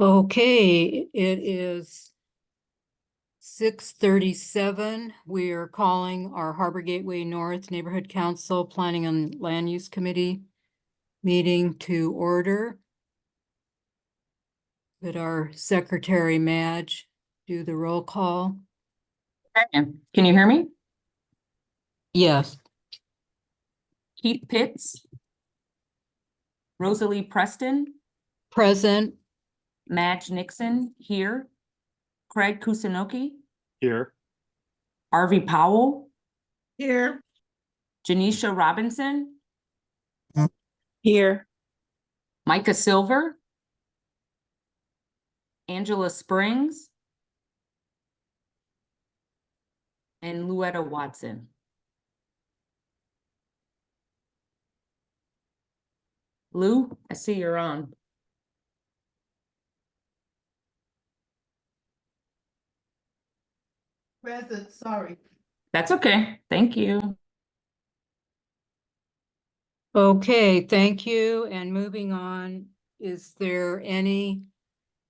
Okay, it is 6:37. We are calling our Harbor Gateway North Neighborhood Council Planning and Land Use Committee meeting to order. Could our Secretary Madge do the roll call? Can you hear me? Yes. Keith Pitts, Rosalie Preston, Present. Madge Nixon here, Craig Kusunoki, Here. Arvie Powell, Here. Janisha Robinson, Here. Micah Silver, Angela Springs, and Luetta Watson. Lou, I see you're on. Present, sorry. That's okay. Thank you. Okay, thank you. And moving on, is there any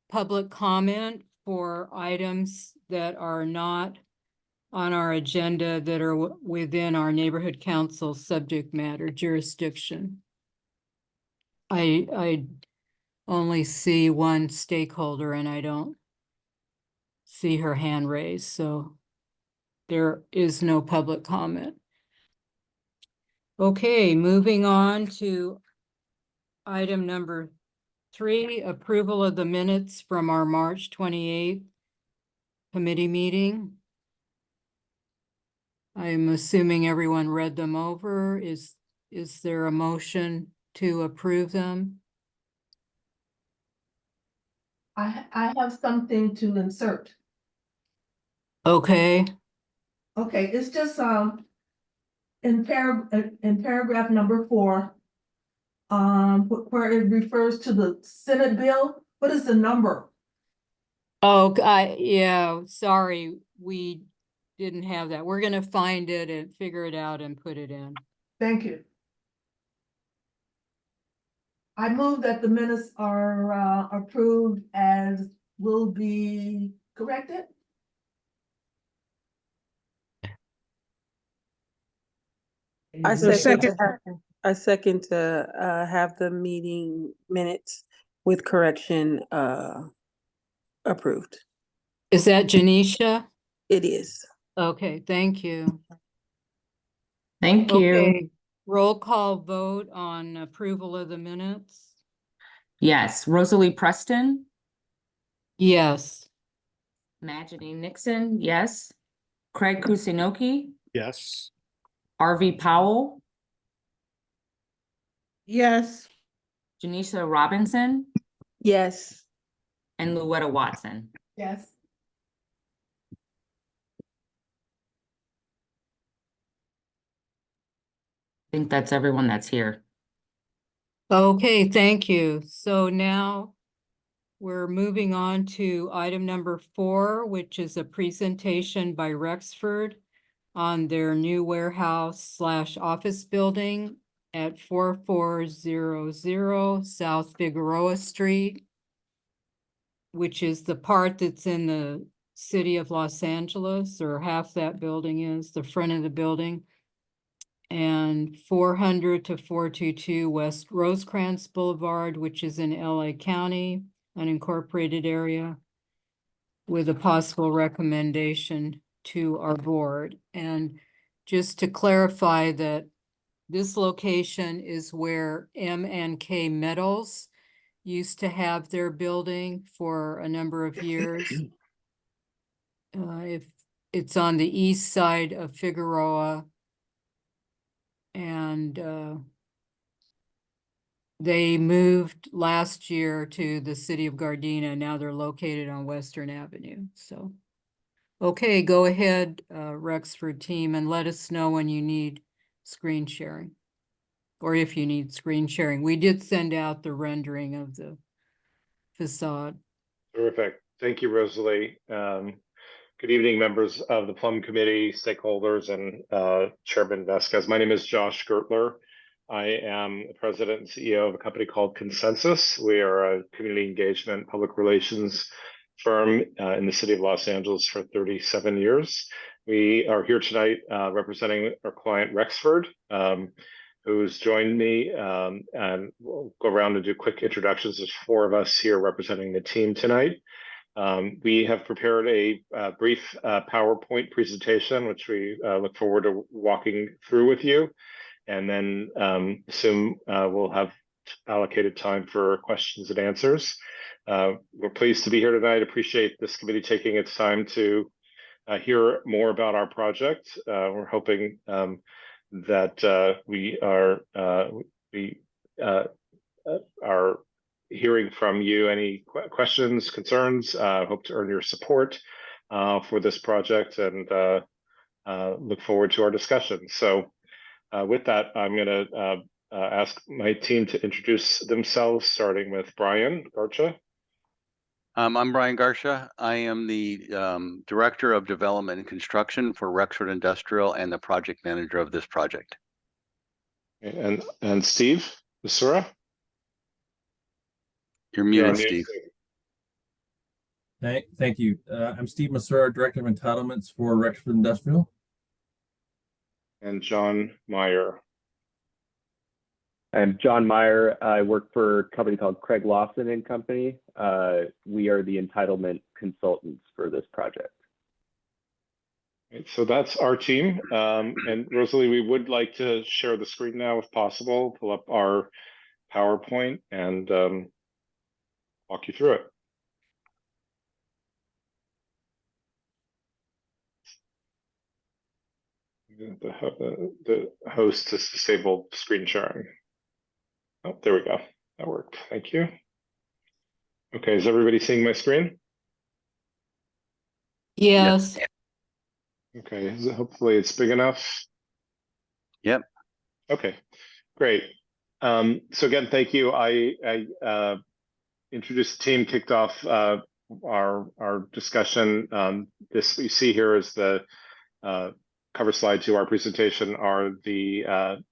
public comment for items that are not on our agenda that are within our neighborhood council subject matter jurisdiction? I only see one stakeholder and I don't see her hand raised, so there is no public comment. Okay, moving on to item number 3, approval of the minutes from our March 28th committee meeting. I'm assuming everyone read them over. Is there a motion to approve them? I have something to insert. Okay, Okay, it's just, in paragraph number 4, where it refers to the Senate bill, what is the number? oh, yeah, sorry, we didn't have that. We're gonna find it and figure it out and put it in. Thank you. I move that the minutes are, approved as will be corrected. I Is there- second to have the meeting minutes with correction approved. Is that Janisha? It is. Okay, thank you. Thank you. Okay, roll call vote on approval of the minutes? Yes, Rosalie Preston, Yes. Madge Nixon, yes. Craig Kusunoki, Yes. Arvie Powell, Yes. Janisha Robinson, Yes. and Luetta Watson. Yes. I think that's everyone that's here. Okay, thank you. So now we're moving on to item number 4, which is a presentation by Rexford on their new warehouse/office building at 4400 South Figueroa Street, which is the part that's in the city of Los Angeles, or half that building is, the front of the building. And 400 to 422 West Rosecrans Boulevard, which is in LA County, unincorporated area, with a possible recommendation to our board. And just to clarify that this location is where M&K Metals used to have their building for a number of years. If it's on the east side of Figueroa, and they moved last year to the city of Gardena. Now they're located on Western Avenue. So, okay, go ahead, Rexford team, and let us know when you need screen sharing, or if you need screen sharing. We did send out the rendering of the facade. Terrific. Thank you, Rosalie. Good evening, members of the Plum Committee, stakeholders, and Chairman Vasquez. My name is Josh Gertler. I am the president and CEO of a company called Consensus. We are a community engagement public relations firm in the city of Los Angeles for 37 years. We are here tonight representing our client Rexford, who's joined me, and we'll go around and do quick introductions. There's 4 of us here representing the team tonight. We have prepared a brief PowerPoint presentation, which we look forward to walking through with you. And then assume we'll have allocated time for questions and answers. We're pleased to be here tonight. Appreciate this committee taking its time to hear more about our project. We're hoping that we are hearing from you any questions, concerns. Hope to earn your support for this project, and look forward to our discussion. So with that, I'm going to ask my team to introduce themselves, starting with Brian Garcha. I'm Brian Garcha. I am the Director of Development and Construction for Rexford Industrial and the project manager of this project. And Steve Masura. You're You're on muted, mute, Steve. Thank you. I'm Steve Masura, Director of Entitlements for Rexford Industrial. And John Meyer. I'm John Meyer. I work for a company called Craig Lawson and Company. We are the entitlement consultants for this project. Right, so that's our team. And Rosalie, we would like to share the screen now if possible, pull up our PowerPoint and walk you through it. The host has disabled screen sharing. Oh, there we go. That worked. Thank you. Okay, is everybody seeing my screen? Yes. Okay, hopefully it's big enough. Yep. Okay, great. So again, thank you. I introduced the team, kicked off our discussion. This you see here is the cover slide to our presentation are the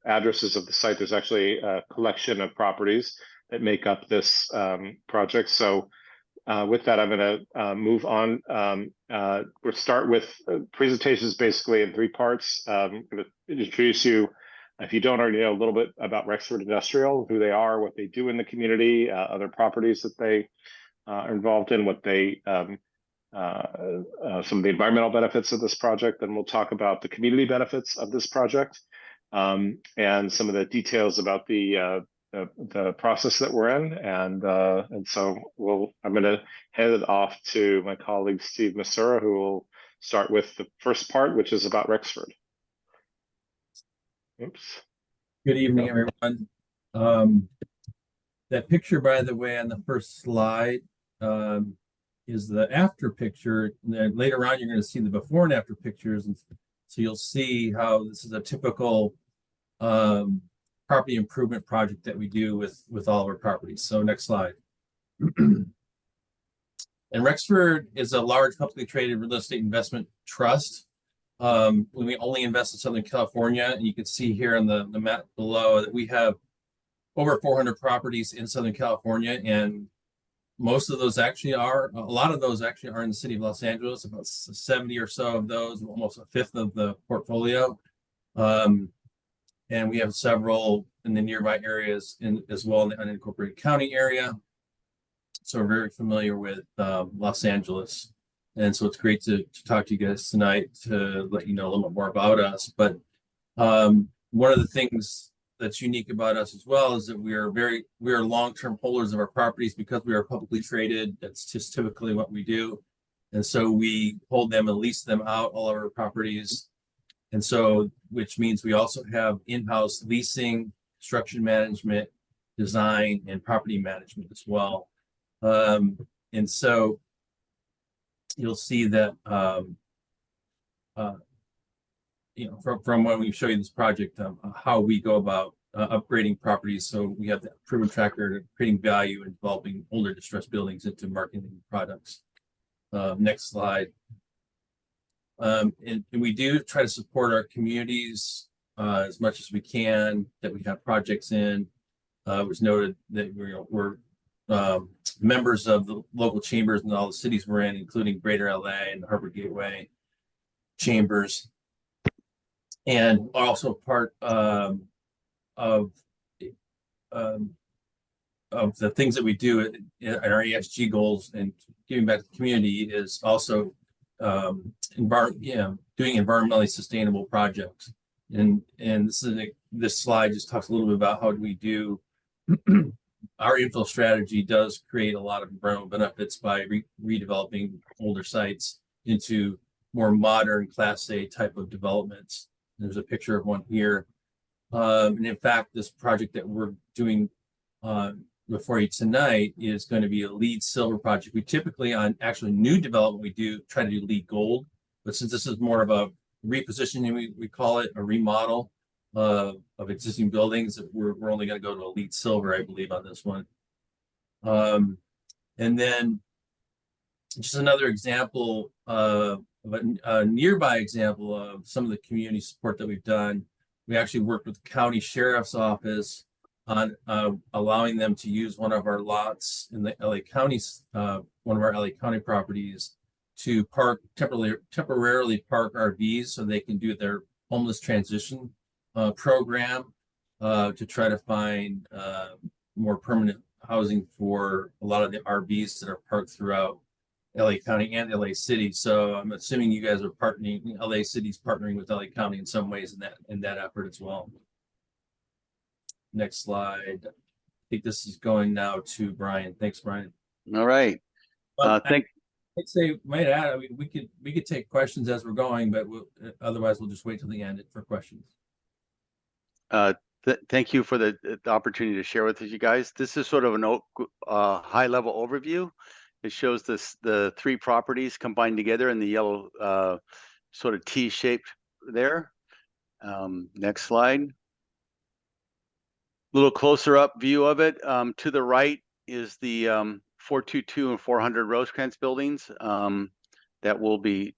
addresses of the site. There's actually a collection of properties that make up this project. So with that, I'm going to move on. We'll start with presentations basically in 3 parts. I'm going to introduce you, if you don't already know, a little bit about Rexford Industrial, who they are, what they do in the community, other properties that they are involved in, what they some of the environmental benefits of this project. Then we'll talk about the community benefits of this project, and some of the details about the process that we're in. And so I'm going to hand it off to my colleague Steve Masura, who will start with the first part, which is about Rexford. Oops. Good evening, everyone. That picture, by the way, on the first slide is the after picture. And then later on, you're going to see the before and after pictures. And so you'll see how this is a typical property improvement project that we do with all of our properties. So next slide. And Rexford is a large publicly traded real estate investment trust. We only invest in Southern California, and you can see here on the map below that we have over 400 properties in Southern California, and most of those actually are, a lot of those actually are in the city of Los Angeles, about 70 or so of those, almost a fifth of the portfolio. And we have several in the nearby areas as well in the unincorporated county area. So we're very familiar with Los Angeles. And so it's great to talk to you guys tonight to let you know a little bit more about us. But one of the things that's unique about us as well is that we are long-term holders of our properties because we are publicly traded. That's just typically what we do. And so we hold them and lease them out, all of our properties. And so, which means we also have in-house leasing, construction management, design, and property management as well. And so you'll see that, from when we show you this project, how we go about upgrading properties. So we have that proven track record of creating value and developing older distressed buildings into marketing products. Next slide. And we do try to support our communities as much as we can, that we have projects in. It was noted that we're members of the local chambers in all the cities we're in, including Greater LA and Harbor Gateway chambers. And also part of the things that we do in our ESG goals and giving back to the community is also doing environmentally sustainable projects. And this slide just talks a little bit about how do we do our infill strategy does create a lot of environmental benefits by redeveloping older sites into more modern Class A type of developments. There's a picture of one here. And in fact, this project that we're doing before you tonight is going to be a LEED Silver project. We typically, on actually new development, we do try to do LEED Gold, but since this is more of a repositioning, we call it a remodel of existing buildings, we're only going to go to a LEED Silver, I believe, on this one. And then just another example of a nearby example of some of the community support that we've done. We actually worked with the county sheriff's office on allowing them to use one of our lots in the LA County, one of our LA County properties to park temporarily park RVs so they can do their homeless transition program to try to find more permanent housing for a lot of the RVs that are parked throughout LA County and LA City. So I'm assuming you guys are partnering, LA City's partnering with LA County in some ways in that effort as well. Next slide. I think this is going now to Brian. Thanks, Brian. All right. I'd say, might add, I mean, we could take questions as we're going, but otherwise we'll just wait till the end for questions. Thank you for the opportunity to share with you guys. This is sort of an high level overview. It shows the three properties combined together in the yellow sort of T-shaped there. Next slide. Little closer up view of it. To the right is the 422 and 400 Rosecrans buildings that will be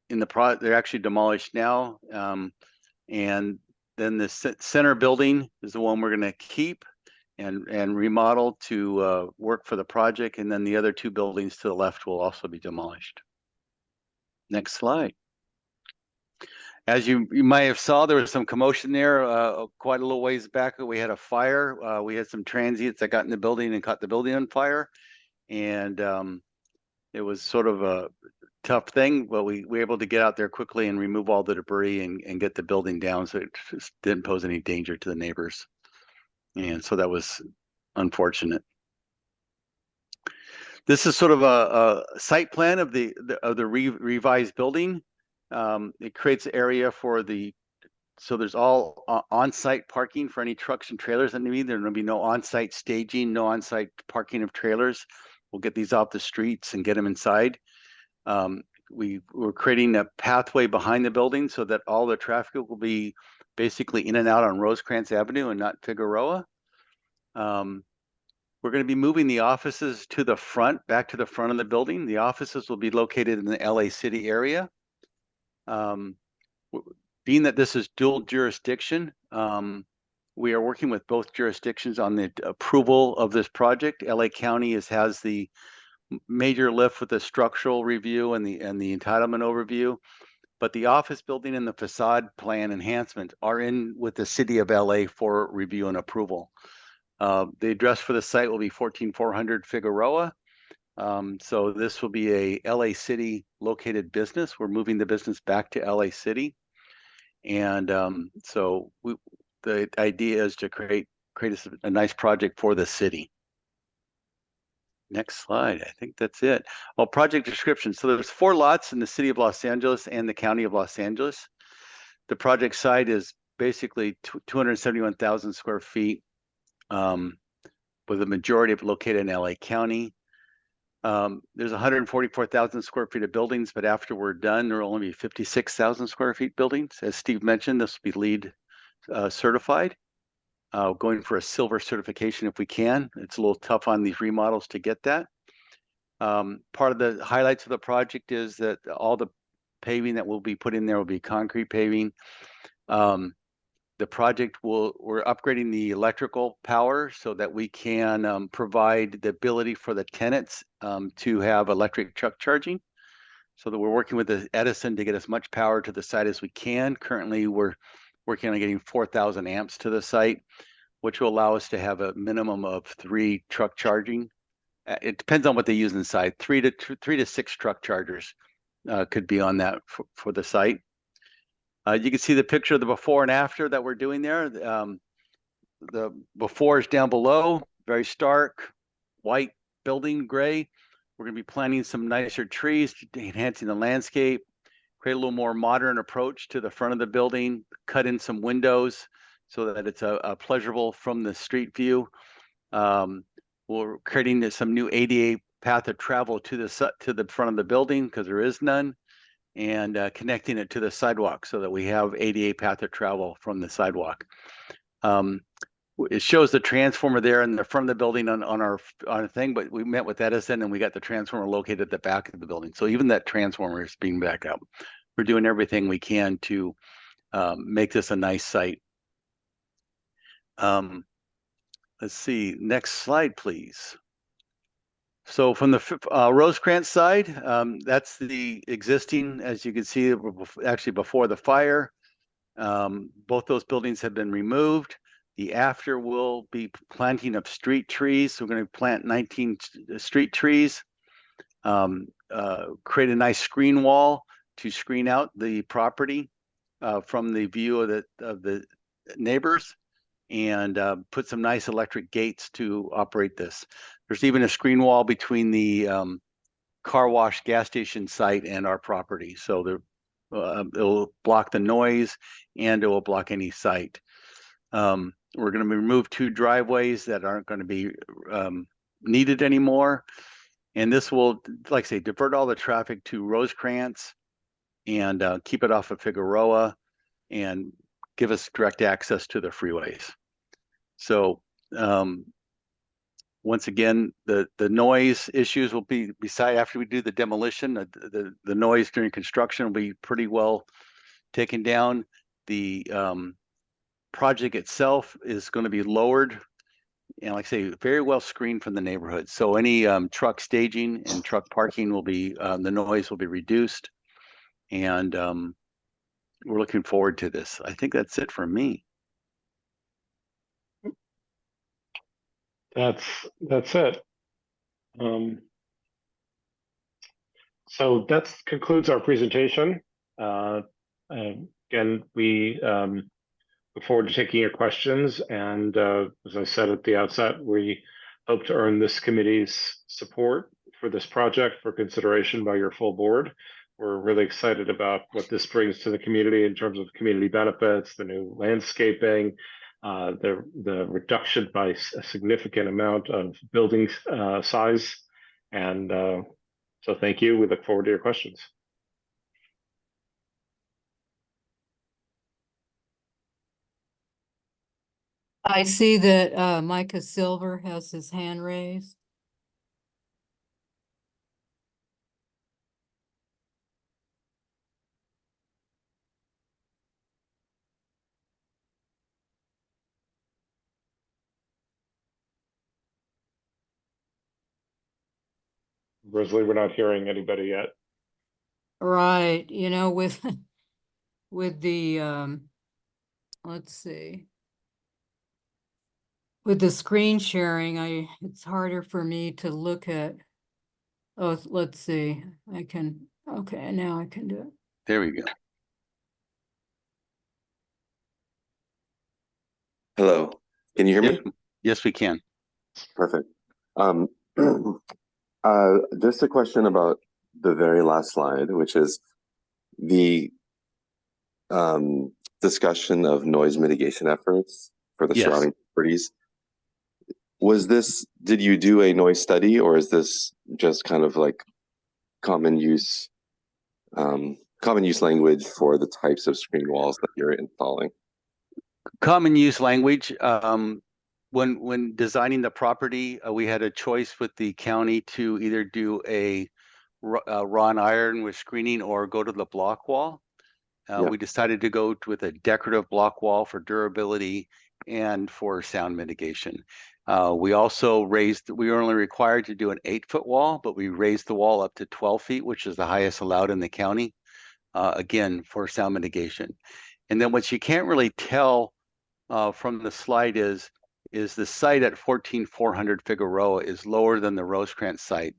in the they're actually demolished now. And then the center building is the one we're going to keep and remodel to work for the project. And then the other two buildings to the left will also be demolished. Next slide. As you might have saw, there was some commotion there quite a little ways back. We had a fire. We had some transients that got in the building and caught the building on fire. And it was sort of a tough thing, but we were able to get out there quickly and remove all the debris and get the building down so it just didn't pose any danger to the neighbors. And so that was unfortunate. This is sort of a site plan of the revised building. It creates area for so there's all on-site parking for any trucks and trailers that need. There'll be no on-site staging, no on-site parking of trailers. We'll get these off the streets and get them inside. We're creating a pathway behind the building so that all the traffic will be basically in and out on Rosecrans Avenue and not Figueroa. We're going to be moving the offices to the front, back to the front of the building. The offices will be located in the LA City area. Being that this is dual jurisdiction, we are working with both jurisdictions on the approval of this project. LA County has the major lift with the structural review and the entitlement overview, but the office building and the facade plan enhancement are in with the city of LA for review and approval. The address for the site will be 14400 Figueroa. So this will be a LA City located business. We're moving the business back to LA City. And so the idea is to create a nice project for the city. Next slide. I think that's it. Well, project description. So there's 4 lots in the city of Los Angeles and the county of Los Angeles. The project site is basically 271,000 square feet, with a majority of it located in LA County. There's 144,000 square feet of buildings, but after we're done, there will only be 56,000 square feet buildings. As Steve mentioned, this will be LEED certified. Going for a silver certification if we can. It's a little tough on these remodels to get that. Part of the highlights of the project is that all the paving that will be put in there will be concrete paving. The the project we're upgrading the electrical power so that we can provide the ability for the tenants to have electric truck charging. So that we're working with the Edison to get as much power to the site as we can. Currently, we're working on getting 4,000 amps to the site, which will allow us to have a minimum of 3 truck charging. It depends on what they use inside. 3 to 6 truck chargers could be on that for the site. You can see the picture of the before and after that we're doing there. The before is down below, very stark, white building, gray. We're going to be planting some nicer trees, enhancing the landscape, create a little more modern approach to the front of the building, cut in some windows so that it's a pleasurable from the street view. We're creating some new ADA path of travel to the front of the building because there is none, and connecting it to the sidewalk so that we have ADA path of travel from the sidewalk. It shows the transformer there in the front of the building on our thing, but we met with Edison and we got the transformer located at the back of the building. So even that transformer is being backed up. We're doing everything we can to make this a nice site. Let's see, next slide, please. So from the Rosecrans side, that's the existing, as you can see, actually before the fire. Both those buildings have been removed. The after will be planting of street trees. So we're going to plant 19 street trees, create a nice screen wall to screen out the property from the view of the neighbors, and put some nice electric gates to operate this. There's even a screen wall between the car wash gas station site and our property. So it'll block the noise and it will block any site. We're going to remove 2 driveways that aren't going to be needed anymore. And this will, like I say, divert all the traffic to Rosecrans and keep it off of Figueroa and give us direct access to the freeways. So once again, the noise issues will be after we do the demolition. The noise during construction will be pretty well taken down. The project itself is going to be lowered and, like I say, very well screened from the neighborhood. So any truck staging and truck parking will be, the noise will be reduced. And we're looking forward to this. I think that's it for me. That's it. So that concludes our presentation. Again, we look forward to taking your questions. And as I said at the outset, we hope to earn this committee's support for this project for consideration by your full board. We're really excited about what this brings to the community in terms of community benefits, the new landscaping, the reduction by a significant amount of building size. And so thank you. We look forward to your questions. I see that Micah Silver has his hand raised. Rosalie, we're not hearing anybody yet. Right, you know, with the let's see. With the screen sharing, it's harder for me to look at. Oh, let's see. Okay, now I can do it. There we go. Hello, can you hear me? Yes, we can. Perfect. Just a question about the very last slide, which is the discussion of noise mitigation efforts for the Yes. surrounding properties. Did you do a noise study, or is this just kind of like common use language for the types of screen walls that you're installing? Common use language. When designing the property, we had a choice with the county to either do a wrought iron with screening or go to the block wall. Yeah. We decided to go with a decorative block wall for durability and for sound mitigation. We also we were only required to do an 8-foot wall, but we raised the wall up to 12 feet, which is the highest allowed in the county, again, for sound mitigation. And then what you can't really tell from the slide is the site at 14,400 Figueroa is lower than the Rosecrans site.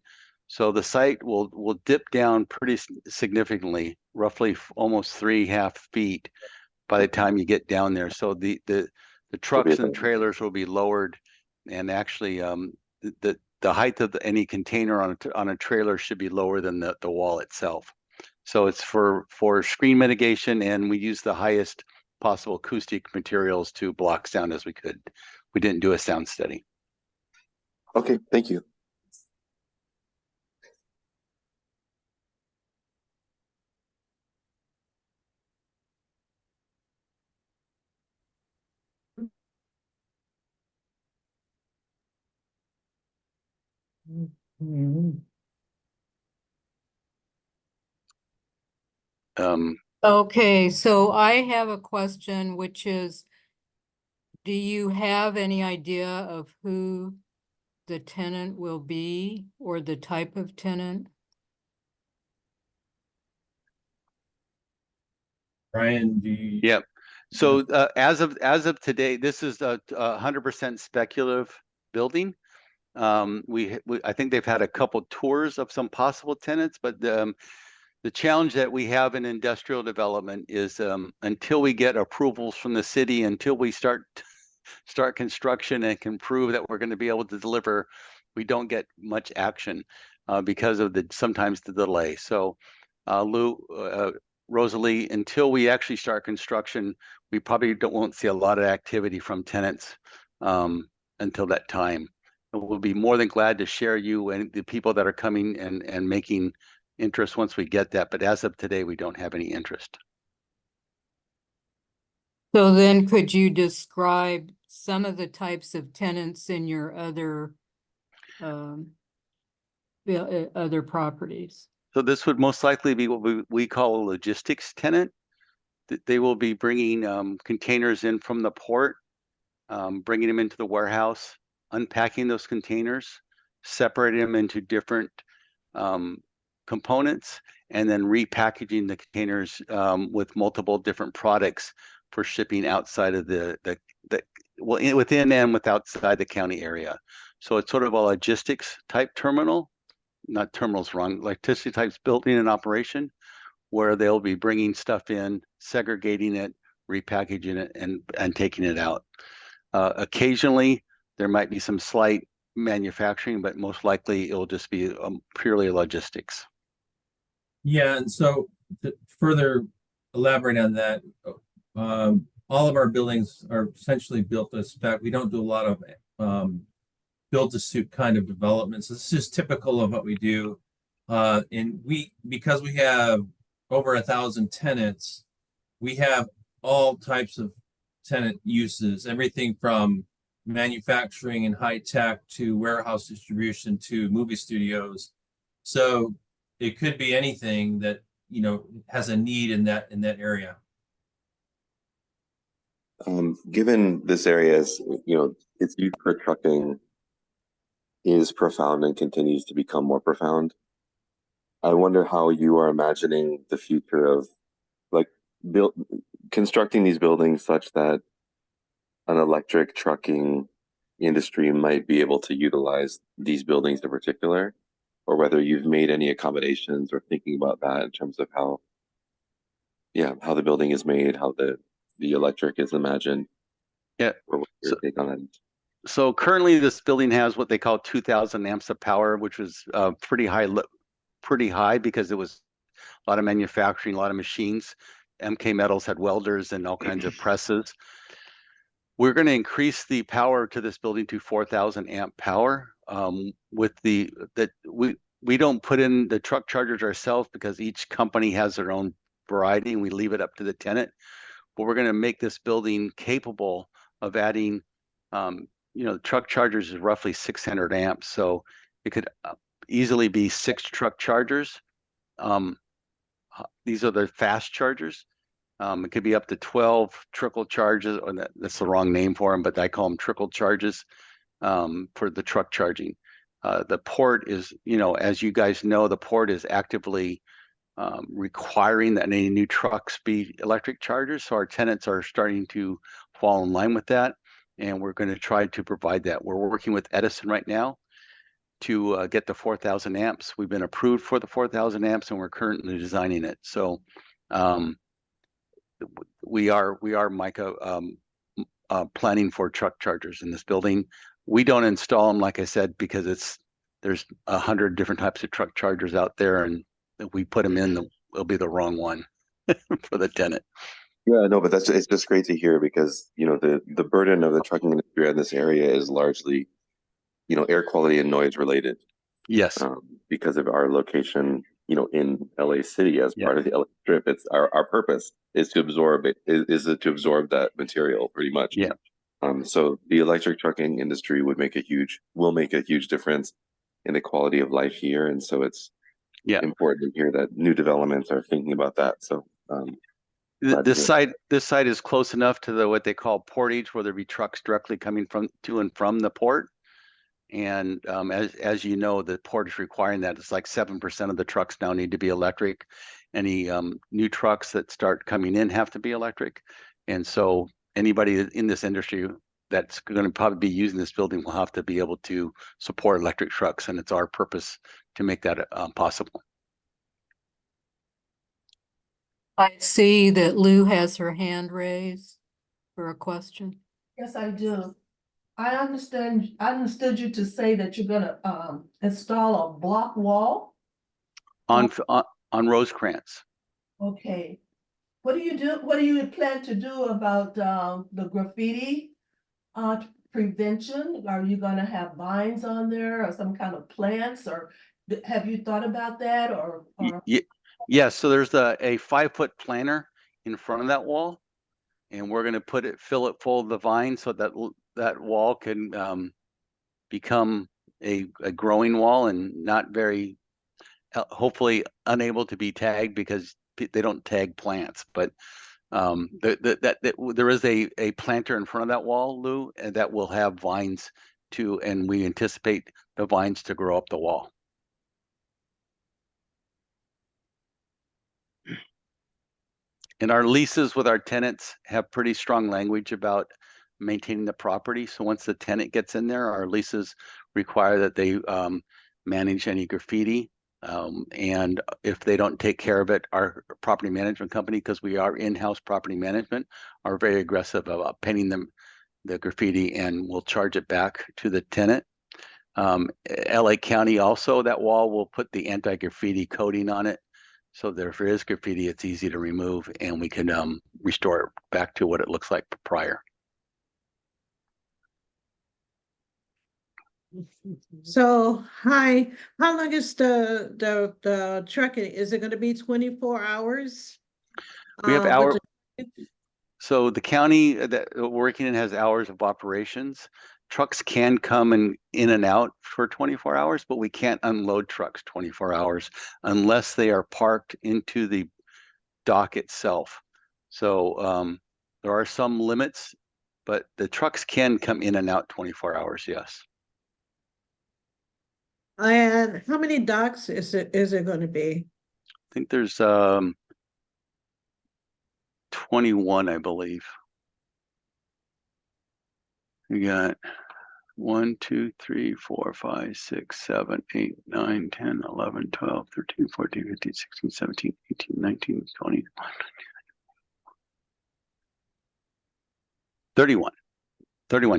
So the site will dip down pretty significantly, roughly almost 3.5 feet by the time you get down there. So the trucks and trailers will be lowered, and actually the height of any container on a trailer should be lower than the wall itself. So it's for screen mitigation, and we use the highest possible acoustic materials to block sound as we could. We didn't do a sound study. Okay, thank you. Okay, so I have a question, which is, do you have any idea of who the tenant will be or the type of tenant? Brian, do you? Yep. So as of today, this is a 100% speculative building. I think they've had a couple tours of some possible tenants, but the challenge that we have in industrial development is until we get approvals from the city, until we start construction and can prove that we're going to be able to deliver, we don't get much action because of sometimes the delay. So Rosalie, until we actually start construction, we probably won't see a lot of activity from tenants until that time. And we'll be more than glad to share you and the people that are coming and making interest once we get that. But as of today, we don't have any interest. So then could you describe some of the types of tenants in your other other properties? So this would most likely be what we call a logistics tenant. They will be bringing containers in from the port, bringing them into the warehouse, unpacking those containers, separating them into different components, and then repackaging the containers with multiple different products for shipping outside of within and outside the county area. So it's sort of a logistics type terminal. Not terminals, wrong, electricity types building and operation, where they'll be bringing stuff in, segregating it, repackaging it, and taking it out. Occasionally, there might be some slight manufacturing, but most likely it will just be purely logistics. Yeah, and so to further elaborate on that, all of our buildings are essentially built to spec. We don't do a lot of build-to-suit kind of developments. This is typical of what we do. And because we have over 1,000 tenants, we have all types of tenant uses, everything from manufacturing and high tech to warehouse distribution to movie studios. So it could be anything that, has a need in that area. Given this area is, its use for trucking is profound and continues to become more profound, I wonder how you are imagining the future of constructing these buildings such that an electric trucking industry might be able to utilize these buildings in particular, or whether you've made any accommodations or thinking about that in terms of how the building is made, how the electric is imagined. Yeah. Or what's your take on that? So currently this building has what they call 2,000 amps of power, which was pretty high because it was a lot of manufacturing, a lot of machines. MK Metals had welders and all kinds of presses. We're going to increase the power to this building to 4,000 amp power. We don't put in the truck chargers ourselves because each company has their own variety, and we leave it up to the tenant. But we're going to make this building capable of adding, truck chargers is roughly 600 amps, so it could easily be 6 truck chargers. These are the fast chargers, It could be up to 12 trickle charges, or that's the wrong name for them, but I call them trickle charges for the truck charging. The port is, as you guys know, the port is actively requiring that any new trucks be electric chargers. So our tenants are starting to fall in line with that. And we're going to try to provide that. We're working with Edison right now to get the 4,000 amps. We've been approved for the 4,000 amps and we're currently designing it. So we are, Micah, planning for truck chargers in this building. We don't install them, like I said, because there's 100 different types of truck chargers out there, and if we put them in, it'll be the wrong one for the tenant. Yeah, no, but it's just great to hear because, the burden of the trucking industry in this area is largely, air quality and noise related. Yes. Because of our location, in LA City as part of the LA Strip. It's our purpose is to absorb it, is to absorb that material pretty much. Yeah. So the electric trucking industry will make a huge difference in the quality of life here. And so it's important to hear that new developments are thinking about that. So this site is close enough to what they call portage, where there be trucks directly coming to and from the port. And as you know, the port is requiring that. It's like 7% of the trucks now need to be electric. Any new trucks that start coming in have to be electric. And so anybody in this industry that's going to probably be using this building will have to be able to support electric trucks. And it's our purpose to make that possible. I see that Lou has her hand raised for a question. Yes, I do. I understood you to say that you're gonna install a block wall. On Rosecrans. Okay. What do you plan to do about the graffiti prevention? Are you gonna have vines on there or some kind of plants, or have you thought about that or? Yes, so there's a 5-foot planter in front of that wall, and we're going to fill it full of the vines so that that wall can become a growing wall and not very, hopefully unable to be tagged, because they don't tag plants. But there is a planter in front of that wall, Lou, and that will have vines too, and we anticipate the vines to grow up the wall. And our leases with our tenants have pretty strong language about maintaining the property. So once the tenant gets in there, our leases require that they manage any graffiti. And if they don't take care of it, our property management company, because we are in-house property management, are very aggressive about painting them the graffiti, and will charge it back to the tenant. LA County also, that wall will put the anti-graffiti coating on it. So that if there is graffiti, it's easy to remove, and we can restore it back to what it looks like prior. So, hi, how long is the trucking? Is it going to be 24 hours? We have so the county that we're working in has hours of operations. Trucks can come in and out for 24 hours, but we can't unload trucks 24 hours unless they are parked into the dock itself. So there are some limits, but the trucks can come in and out 24 hours, yes. And how many docks is it going to be? I think there's 21, I believe. We got 1, 2, 3, 4, 5, 6, 7, 8, 9, 10, 11, 12, 13, 14, 15, 16, 17, 18, 19, 20, 31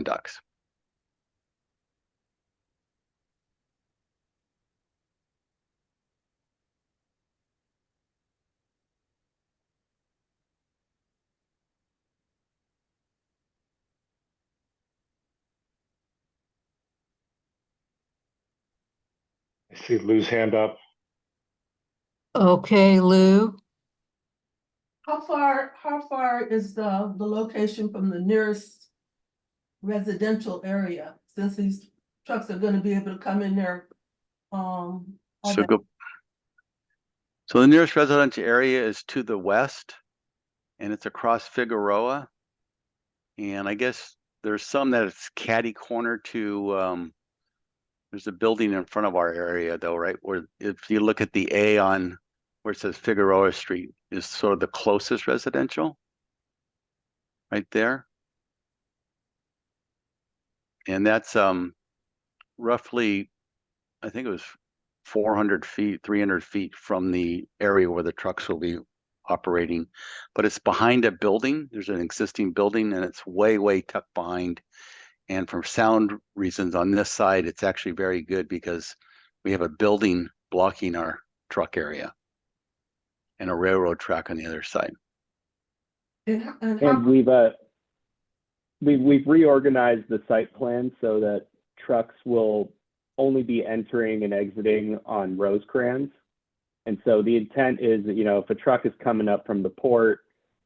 ducks. I see Lou's hand up. Okay, Lou. How far is the location from the nearest residential area, since these trucks are gonna be able to come in there? So the nearest residential area is to the west, and it's across Figueroa. And I guess there's some that it's catty corner to, there's a building in front of our area though, right? Where if you look at the A on where it says Figueroa Street is sort of the closest residential. Right there. And that's roughly, I think it was 400 feet, 300 feet from the area where the trucks will be operating. But it's behind a building. There's an existing building and it's way, way tucked behind. And for sound reasons on this side, it's actually very good because we have a building blocking our truck area and a railroad track on the other side. And And how, we've reorganized the site plan so that trucks will only be entering and exiting on Rosecrans. And so the intent is that, you know, if a truck is coming up from the port,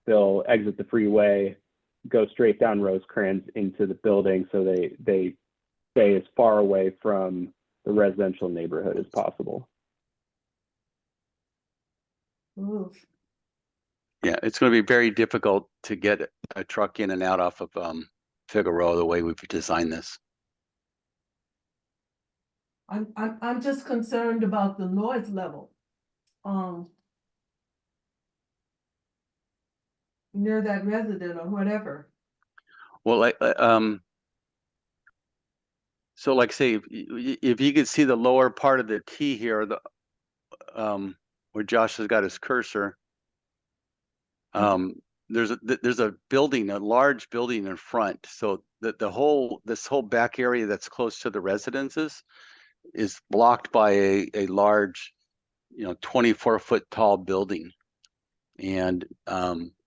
they'll exit the freeway, go straight down Rosecrans into the building so they stay as far away from the residential neighborhood as possible. ooh, Yeah, it's going to be very difficult to get a truck in and out off of Figueroa the way we've designed this. I'm just concerned about the noise level. Near that resident or whatever. Well, so like say, if you could see the lower part of the T here, the where Josh has got his cursor, there's a building, a large building in front. So that this whole back area that's close to the residences is blocked by a large, 24-foot tall building. And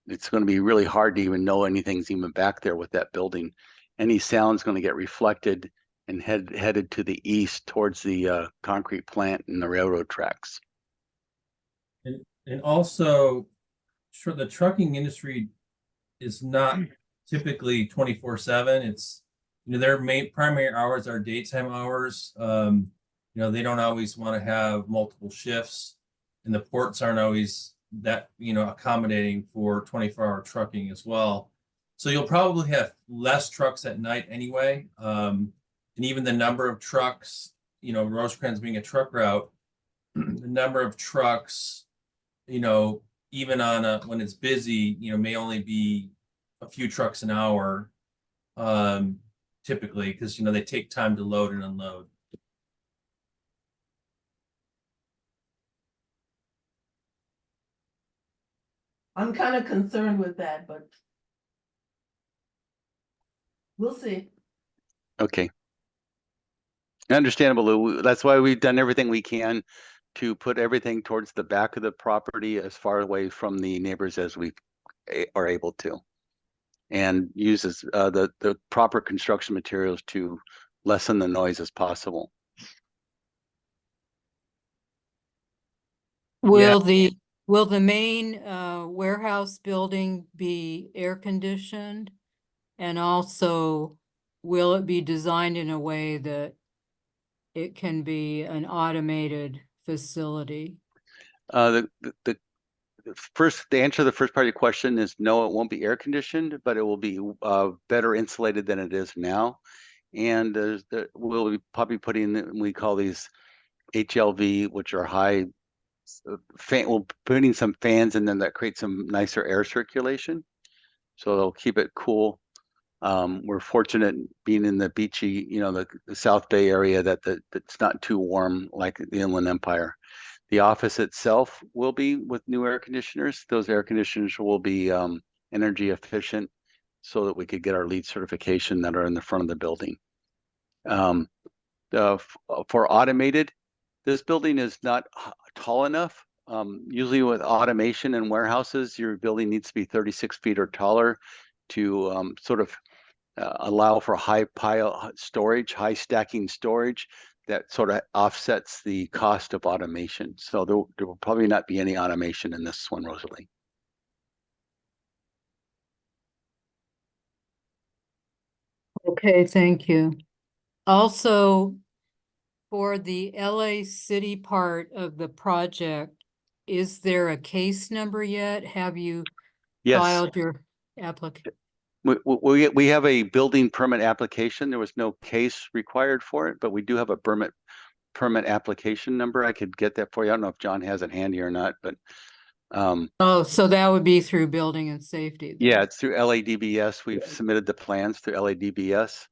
it's going to be really hard to even know anything's even back there with that building. Any sound's going to get reflected and headed to the east towards the concrete plant and the railroad tracks. And also, sure, the trucking industry is not typically 24/7. It's, their main primary hours are daytime hours. They don't always want to have multiple shifts, and the ports aren't always that, accommodating for 24-hour trucking as well. So you'll probably have less trucks at night anyway. And even the number of trucks, Rosecrans being a truck route, the number of trucks, even on when it's busy, may only be a few trucks an hour, typically, because, they take time to load and unload. I'm kind of concerned with that, but we'll see. Okay. Understandable, Lou. That's why we've done everything we can to put everything towards the back of the property as far away from the neighbors as we are able to. And uses the proper construction materials to lessen the noise as possible. Will the main warehouse building be air conditioned? And also, will it be designed in a way that it can be an automated facility? The answer to the first part of your question is no, it won't be air conditioned, but it will be better insulated than it is now. And we'll be probably putting, we call these HLV, which are high fan. We'll putting some fans in them that create some nicer air circulation, so they'll keep it cool. We're fortunate being in the beachy, the South Bay area that's not too warm like the Inland Empire. The office itself will be with new air conditioners. Those air conditioners will be energy efficient so that we could get our LEED certification that are in the front of the building. For automated, this building is not tall enough. Usually with automation and warehouses, your building needs to be 36 feet or taller to sort of allow for high pile storage, high stacking storage that sort of offsets the cost of automation. So there will probably not be any automation in this one, Rosalie. Okay, thank you. Also, for the LA City part of the project, is there a case number yet? Have you Yes, filed your application? we have a building permit application. There was no case required for it, but we do have a permit application number. I could get that for you. I don't know if John has it handy or not, but Oh, so that would be through building and safety? then? yeah, it's through LADBS. We've submitted the plans through LADBS.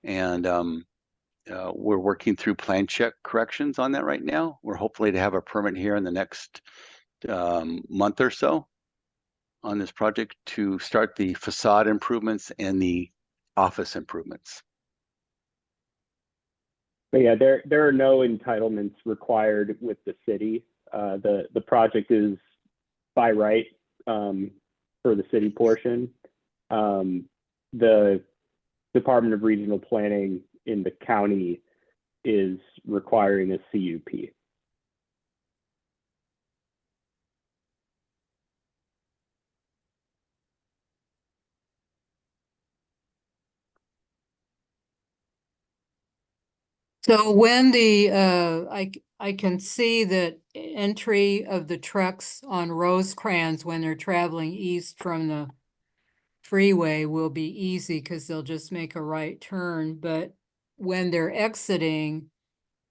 And we're working through plan check corrections on that right now. We're hopefully to have a permit here in the next month or so on this project to start the facade improvements and the office improvements. But yeah, there are no entitlements required with the city. The project is by right for the city portion. The Department of Regional Planning in the county is requiring a CUP. So when I can see that entry of the trucks on Rosecrans when they're traveling east from the freeway will be easy because they'll just make a right turn, but when they're exiting,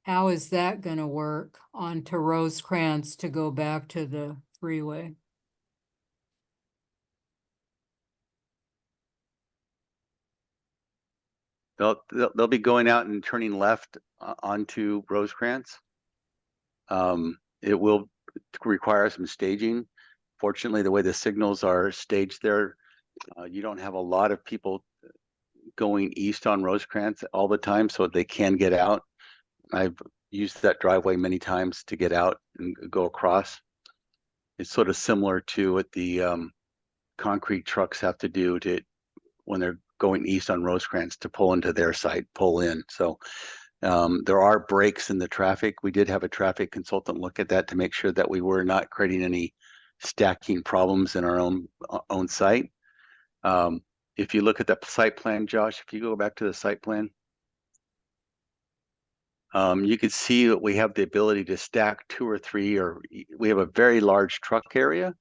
how is that gonna work onto Rosecrans to go back to the freeway? They'll be going out and turning left onto Rosecrans. It will require some staging. Fortunately, the way the signals are staged there, you don't have a lot of people going east on Rosecrans all the time, so they can get out. I've used that driveway many times to get out and go across. It's sort of similar to what the concrete trucks have to do when they're going east on Rosecrans to pull into their site, pull in. So there are breaks in the traffic. We did have a traffic consultant look at that to make sure that we were not creating any stacking problems in our own site. If you look at the site plan, Josh, if you go back to the site plan, you could see that we have the ability to stack 2 or 3, or we have a very large truck area.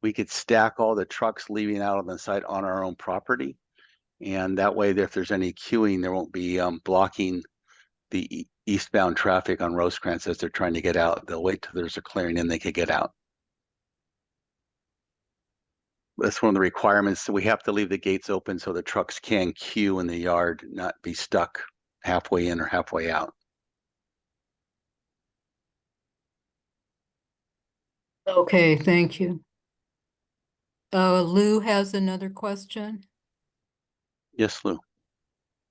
We could stack all the trucks leaving out on the site on our own property. And that way, if there's any queuing, there won't be blocking the eastbound traffic on Rosecrans as they're trying to get out. They'll wait till there's a clearing and they could get out. That's one of the requirements. So we have to leave the gates open so the trucks can queue in the yard, not be stuck halfway in or halfway out. Okay, thank you. Lou has another question. Yes, Lou.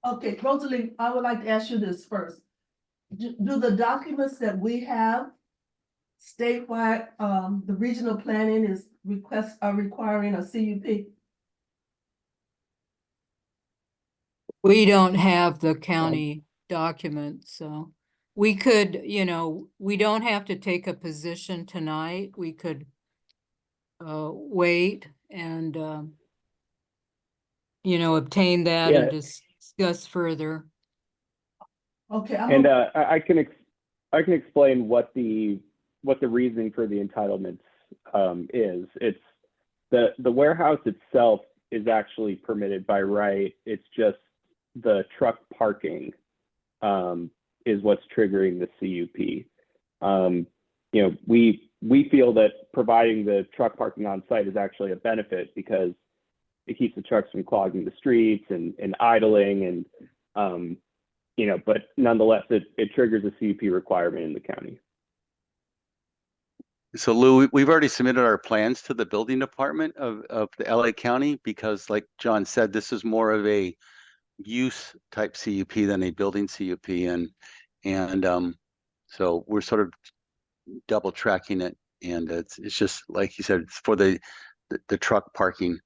Okay, Rosalie, I would like to ask you this first. Do the documents that we have state why the regional planning is requiring a CUP? We don't have the county document, so we could, we don't have to take a position tonight. We could wait and, obtain that and Yeah. discuss further. Okay. And I can explain what the reasoning for the entitlements is. It's the warehouse itself is actually permitted by right. It's just the truck parking is what's triggering the CUP. We feel that providing the truck parking on site is actually a benefit because it keeps the trucks from clogging the streets and idling and but nonetheless, it triggers a CUP requirement in the county. So Lou, we've already submitted our plans to the building department of the LA County because like John said, this is more of a use type CUP than a building CUP. And so we're sort of double tracking it. And it's just like you said, it's for the truck parking.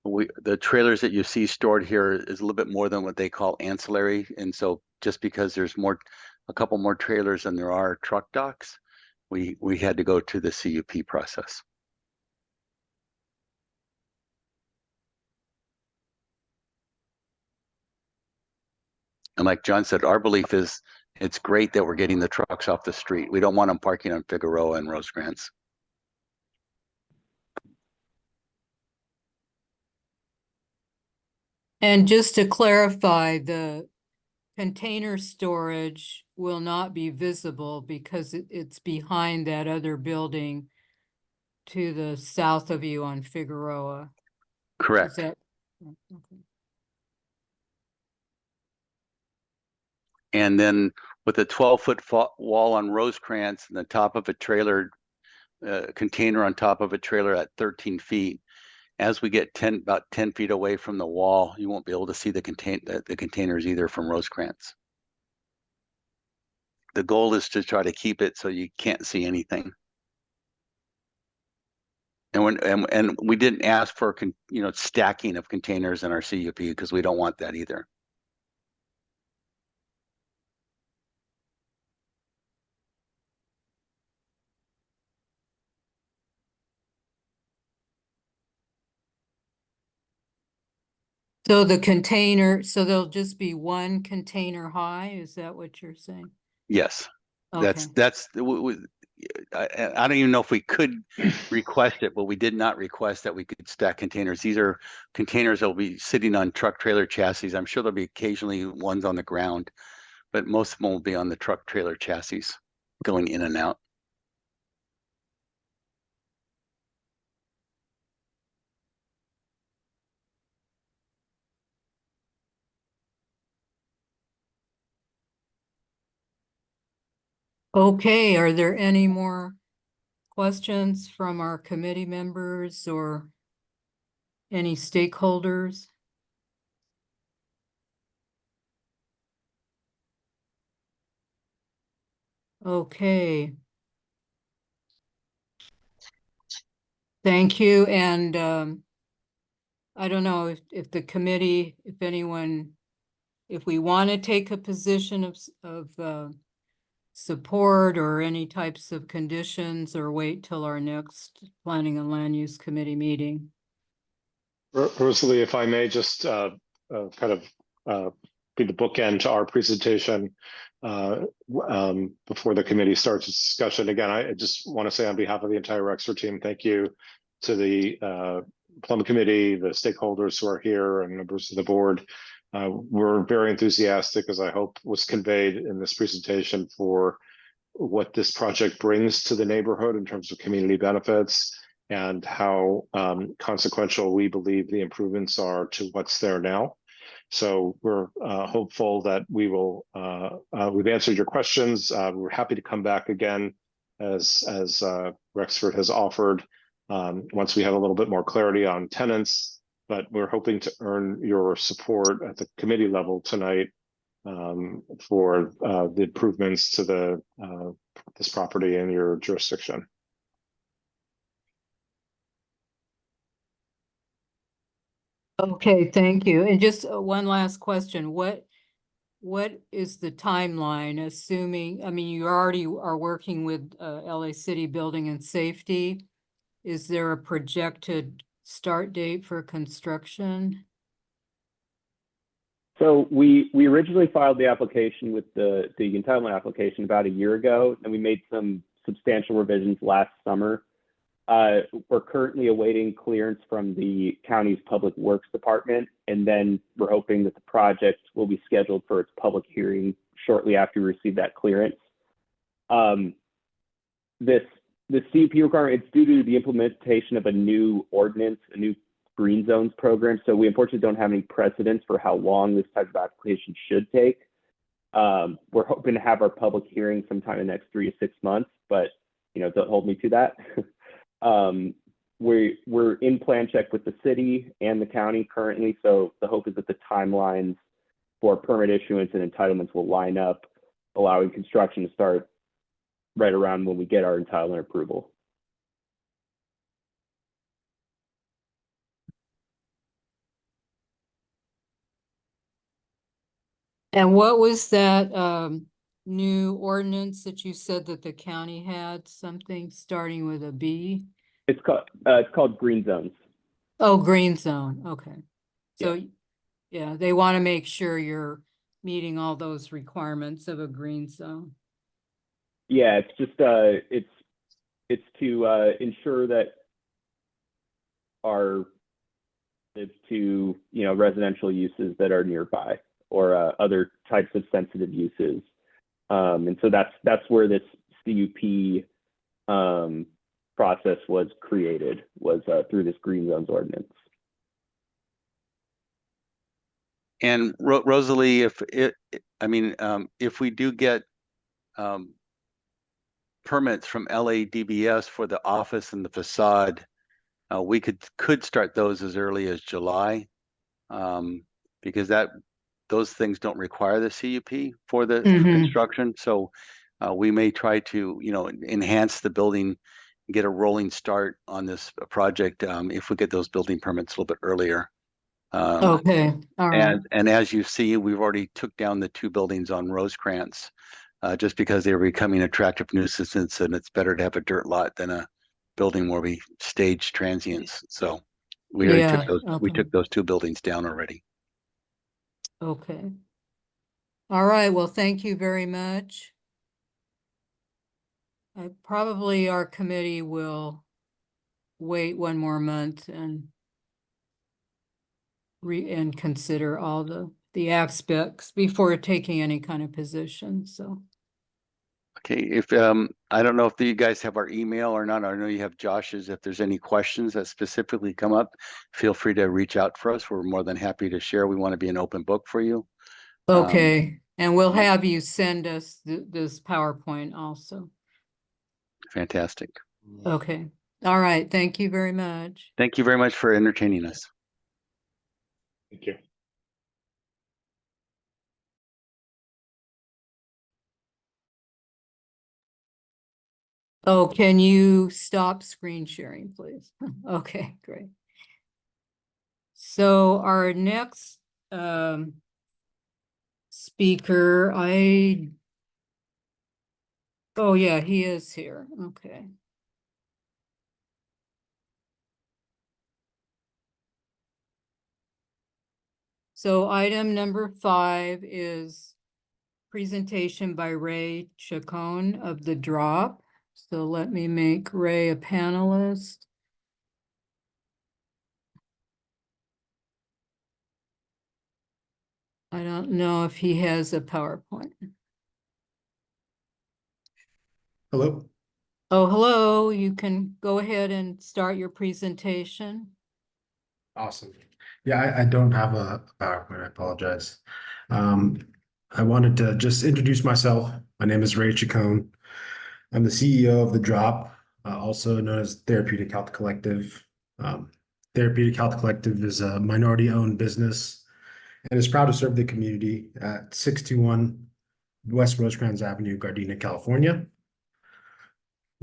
The trailers that you see stored here is a little bit more than what they call ancillary. And so just because there's a couple more trailers than there are truck docks, we had to go to the CUP process. And like John said, our belief is it's great that we're getting the trucks off the street. We don't want them parking on Figueroa and Rosecrans. And just to clarify, the container storage will not be visible because it's behind that other building to the south of you on Figueroa. Is Correct. that? Okay. And then with a 12-foot wall on Rosecrans and the top of a trailer, container on top of a trailer at 13 feet, as we get about 10 feet away from the wall, you won't be able to see the containers either from Rosecrans. The goal is to try to keep it so you can't see anything. And we didn't ask for stacking of containers in our CUP because we don't want that either. So the container, so there'll just be one container high? Is that what you're saying? Yes, Okay. I don't even know if we could request it, but we did not request that we could stack containers. These are containers that will be sitting on truck trailer chassis. I'm sure there'll be occasionally ones on the ground, but most of them will be on the truck trailer chassis going in and out. Okay, are there any more questions from our committee members or any stakeholders? Okay. Thank you. And I don't know if the committee, if anyone, if we want to take a position of support or any types of conditions, or wait till our next Planning and Land Use Committee meeting. Rosalie, if I may just kind of be the bookend to our presentation before the committee starts its discussion. Again, I just want to say on behalf of the entire Rexford team, thank you to the Plumbing Committee, the stakeholders who are here, and members of the board. We're very enthusiastic, as I hope was conveyed in this presentation, for what this project brings to the neighborhood in terms of community benefits, and how consequential we believe the improvements are to what's there now. So we're hopeful that we will, we've answered your questions. We're happy to come back again as Rexford has offered once we have a little bit more clarity on tenants, but we're hoping to earn your support at the committee level tonight for the improvements to this property in your jurisdiction. Okay, thank you. And just one last question. What is the timeline, assuming, I mean, you already are working with LA City Building and Safety. Is there a projected start date for construction? So we originally filed the application with the entitlement application about a year ago, and we made some substantial revisions last summer. We're currently awaiting clearance from the county's Public Works Department, and then we're hoping that the project will be scheduled for its public hearing shortly after we receive that clearance. The CUP requirement, it's due to the implementation of a new ordinance, a new green zones program. So we unfortunately don't have any precedents for how long this type of application should take. We're hoping to have our public hearing sometime in the next 3 to 6 months, but don't hold me to that. We're in plan check with the city and the county currently, so the hope is that the timelines for permit issuance and entitlements will line up, allowing construction to start right around when we get our entitlement approval. And what was that new ordinance that you said that the county had, something starting with a B? It's called green zones. Oh, green zone, okay. So, yeah, they want to make sure you're meeting all those requirements of a green zone. Yeah, it's just it's to ensure that our to, you know, residential uses that are nearby or other types of sensitive uses. And so that's where this CUP process was created, was through this green zones ordinance. And Rosalie, if we do get permits from LADBS for the office and the facade, we could start those as early as July, because those things don't require the CUP for the construction. So we may try to, enhance the building, get a rolling start on this project if we get those building permits a little bit earlier. Okay, all right. And as you see, we've already took down the 2 buildings on Rosecrans just because they were becoming attractive nuisances, and it's better to have a dirt lot than a building where we stage transients. So we already Yeah, took those 2 buildings down already. Okay. All right, well, thank you very much. Probably our committee will wait 1 more month and consider all the aspects before taking any kind of position, so. Okay, if I don't know if you guys have our email or not. I know you have Josh's. If there's any questions that specifically come up, feel free to reach out for us. We're more than happy to share. We want to be an open book for you. Okay, and we'll have you send us this PowerPoint also. Fantastic. Okay, all right, thank you very much. Thank you very much for entertaining us. Thank you. Oh, can you stop screen sharing, please? Okay, great. So our next speaker, oh yeah, he is here. Okay. So item number 5 is presentation by Ray Chacon of The Drop. So let me make Ray a panelist. I don't know if he has a PowerPoint. Hello. Oh, hello. You can go ahead and start your presentation. Awesome. Yeah, I don't have a PowerPoint. I apologize. I wanted to just introduce myself. My name is Ray Chacon. I'm the CEO of The Drop, also known as Therapeutic Health Collective. Therapeutic Health Collective is a minority-owned business and is proud to serve the community at 621 West Rosecrans Avenue, Gardena, California.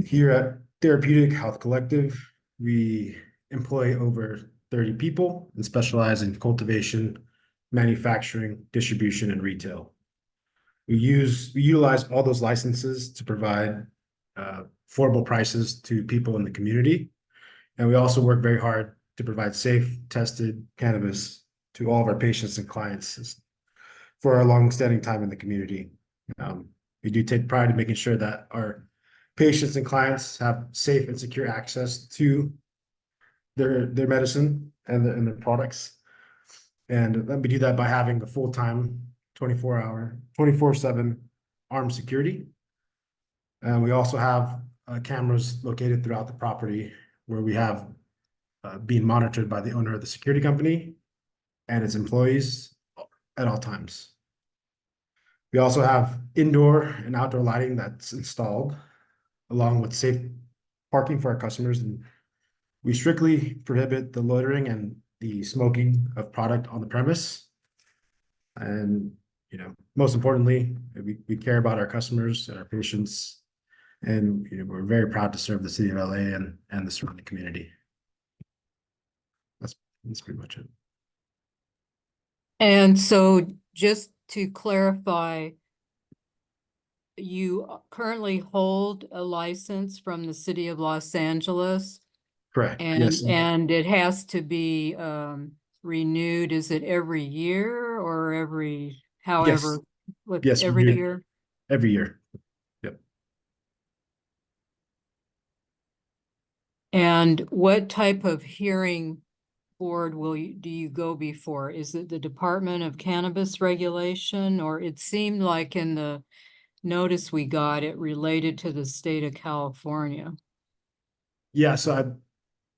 Here at Therapeutic Health Collective, we employ over 30 people and specialize in cultivation, manufacturing, distribution, and retail. We utilize all those licenses to provide affordable prices to people in the community. And we also work very hard to provide safe, tested cannabis to all of our patients and clients for our long-standing time in the community. We do take pride in making sure that our patients and clients have safe and secure access to their medicine and their products. And we do that by having a full-time 24/7 armed security. And we also have cameras located throughout the property where we have being monitored by the owner of the security company and its employees at all times. We also have indoor and outdoor lighting that's installed, along with safe parking for our customers. And we strictly prohibit the loitering and the smoking of product on the premise. And, most importantly, we care about our customers and our patients. And, we're very proud to serve the city of LA and the surrounding community. That's pretty much it. And so just to clarify, you currently hold a license from the city of Los Angeles? Correct. And, Yes. and it has to be renewed. Is it every year or however? Yes, Every year? Every year. Yep. And what type of hearing board do you go before? Is it the Department of Cannabis Regulation, or it seemed like in the notice we got, it related to the state of California? Yeah, so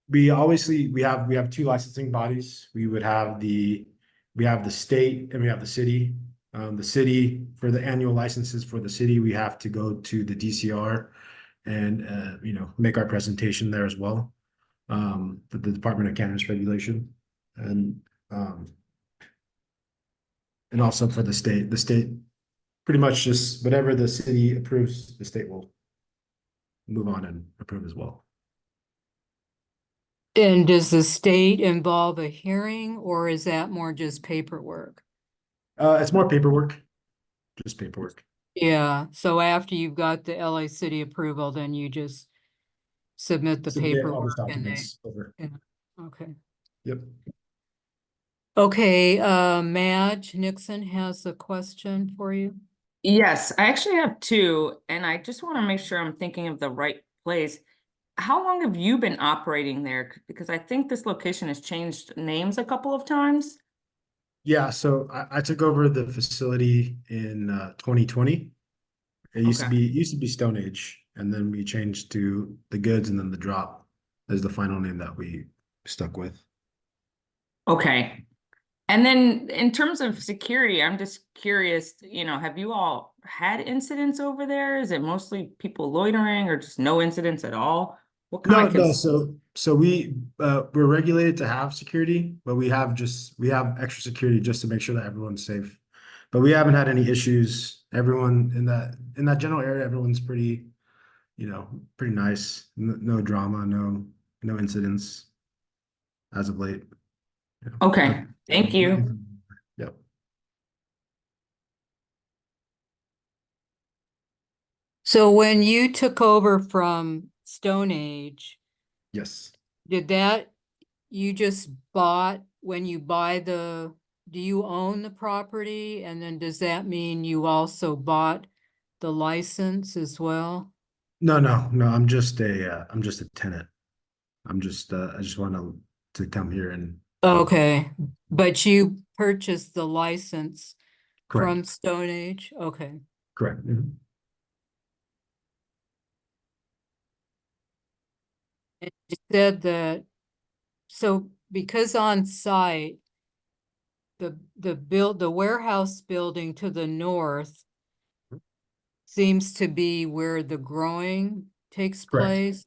we have two licensing bodies. We have the state and we have the city. The city, for the annual licenses for the city, we have to go to the DCR and make our presentation there as well. The Department of Cannabis Regulation, and also for the state pretty much just whatever the city approves, the state will move on and approve as well. And does the state involve a hearing, or is that more just paperwork? It's more paperwork, just paperwork. Yeah, so after you've got the LA City approval, then you just submit the Submit all paperwork the and they, documents over. okay. Yep. Okay, Madge Nixon has a question for you. Yes, I actually have two, and I just want to make sure I'm thinking of the right place. How long have you been operating there? Because I think this location has changed names a couple of times. Yeah, so I took over the facility in 2020. It used Okay. to be Stone Age, and then we changed to the Goods, and then the Drop is the final name that we stuck with. Okay. And then in terms of security, I'm just curious, have you all had incidents over there? Is it mostly people loitering or just no incidents at all? What kind of So we're regulated to have security, but we have extra security just to make sure that everyone's safe. But we haven't had any issues. Everyone in that general area, everyone's pretty nice. No drama, no incidents as of late. Okay, thank you. Yep. So when you took over from Stone Age, Yes. you just bought, when you buy do you own the property? And then does that mean you also bought the license as well? No. I'm just a tenant. I just want to come here and. Okay, but you purchased the license from Correct. Stone Age? Okay. Correct. Mhm. And you said that, so because on site, the warehouse building to the north seems to be where the growing takes Correct. place.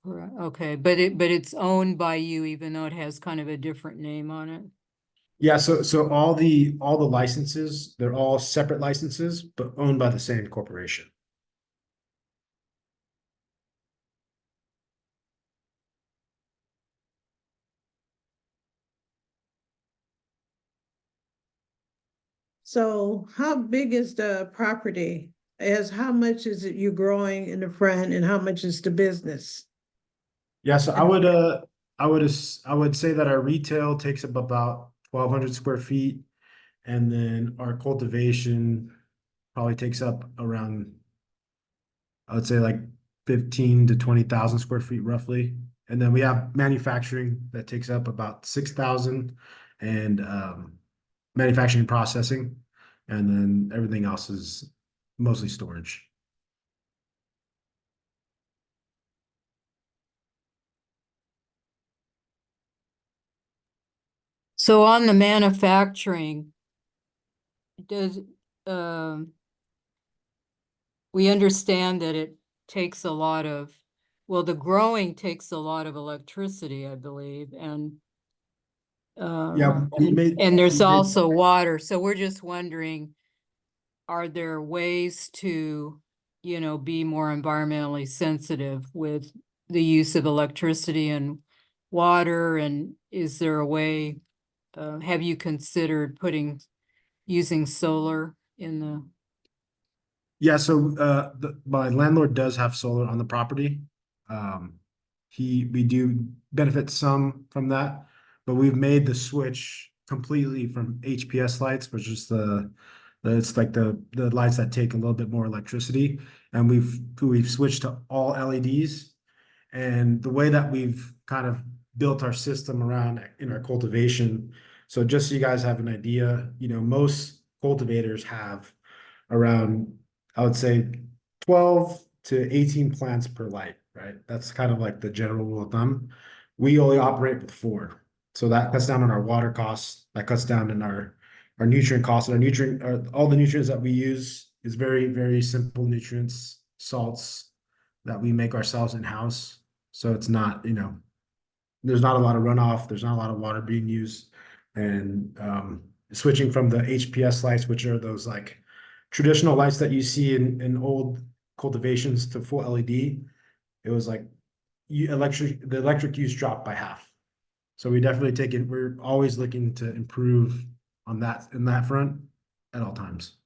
Okay, but it's owned by you, even though it has kind of a different name on it. Yeah, so all the licenses, they're all separate licenses, but owned by the same corporation. So how big is the property? How much is it you growing in the front and how much is the business? Yeah, so I would say that our retail takes up about 1,200 square feet, and then our cultivation probably takes up around, I would say, like 15 to 20,000 square feet roughly. And then we have manufacturing that takes up about 6,000, and manufacturing and processing, and then everything else is mostly storage. So on the manufacturing, we understand that it takes a lot of, the growing takes a lot of electricity, I believe, and and there's also water. So we're just wondering, are there ways to, be more environmentally sensitive with the use of electricity and water? And is there a way, have you considered using solar in the? Yeah, so my landlord does have solar on the property. We do benefit some from that, but we've made the switch completely from HPS lights, which is it's like the lights that take a little bit more electricity, and we've switched to all LEDs. And the way that we've kind of built our system around in our cultivation. So just so you guys have an idea, most cultivators have around, I would say, 12 to 18 plants per light, right? That's kind of like the general rule of thumb. We only operate with 4. So that cuts down on our water costs, that cuts down on our nutrient costs. And all the nutrients that we use is very, very simple nutrients, salts that we make ourselves in-house. So it's not, there's not a lot of runoff, there's not a lot of water being used. And switching from the HPS lights, which are those like traditional lights that you see in old cultivations, to full LED, it was like the electric use dropped by half. So we definitely we're always looking to improve on that, in that front at all times.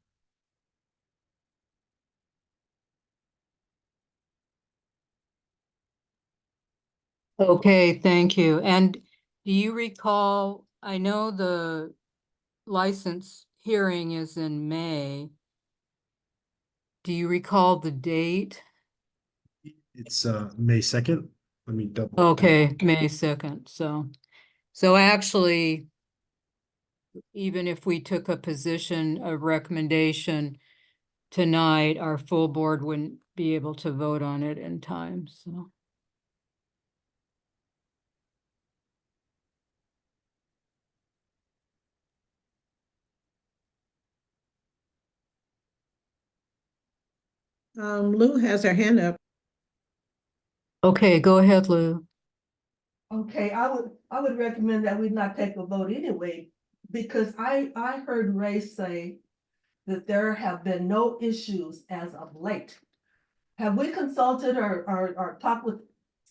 Okay, thank you. And do you recall, I know the license hearing is in May. Do you recall the date? It's May 2nd. Let me double. check. Okay, May 2nd. So actually, even if we took a position, a recommendation tonight, our full board wouldn't be able to vote on it in time, so. Lou has her hand up. Okay, go ahead, Lou. Okay, I would recommend that we not take a vote anyway, because I heard Ray say that there have been no issues as of late. Have we consulted or talked with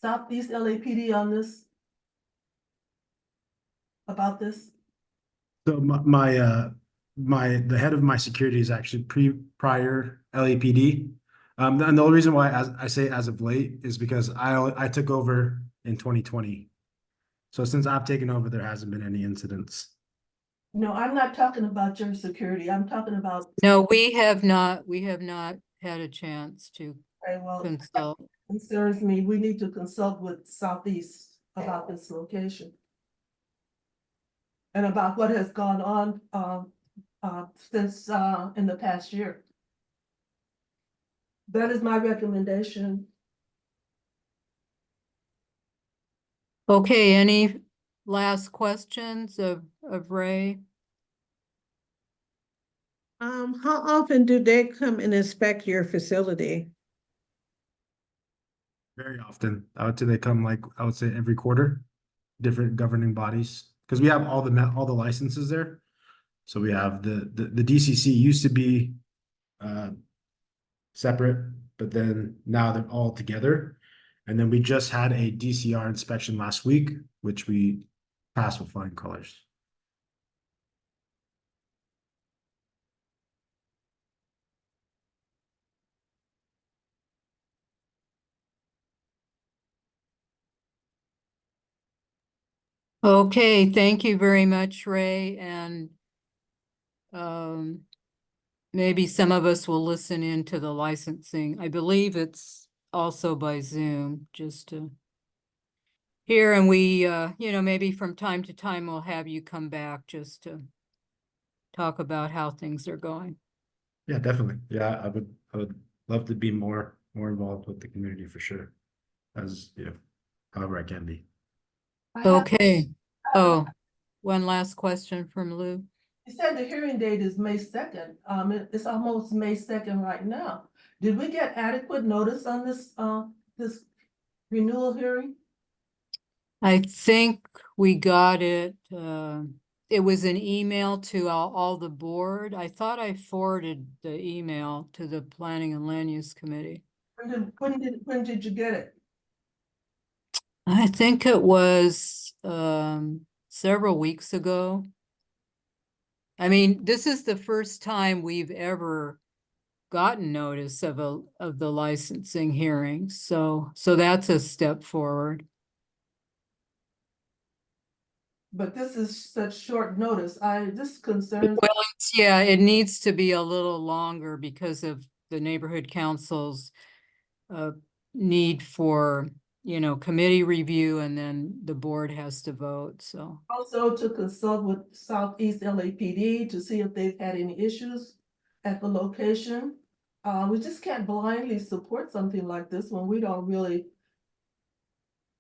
Southeast LAPD on this? About this? So the head of my security is actually prior LAPD. And the only reason why I say as of late is because I took over in 2020. So since I've taken over, there hasn't been any incidents. No, I'm not talking about your security. I'm talking about, No, we have not had a chance to okay, well, consult. concerns me. We need to consult with Southeast about this location. And about what has gone on since in the past year. That is my recommendation. Okay, any last questions of Ray? How often do they come and inspect your facility? Very often. I would say they come I would say every quarter, different governing bodies, because we have all the licenses there. So we have the DCC used to be separate, but then now they're all together. And then we just had a DCR inspection last week, which we passed with flying colors. Okay, thank you very much, Ray, and maybe some of us will listen in to the licensing. I believe it's also by Zoom, just to hear, and we, maybe from time to time we'll have you come back just to talk about how things are going. Yeah, definitely. Yeah, I would love to be more involved with the community for sure, as however I can be. Okay. Oh, one last question from Lou. You said the hearing date is May 2nd. It's almost May 2nd right now. Did we get adequate notice on this renewal hearing? I think we got it, it was an email to all the board. I thought I forwarded the email to the Planning and Land Use Committee. When did you get it? I think it was, several weeks ago. I mean, this is the first time we've ever gotten notice of the licensing hearing, so that's a step forward. But this is such short notice. This concerns. Well, yeah, it needs to be a little longer because of the neighborhood council's need for committee review and then the board has to vote, so. Also to consult with Southeast LAPD to see if they've had any issues at the location. We just can't blindly support something like this when we don't really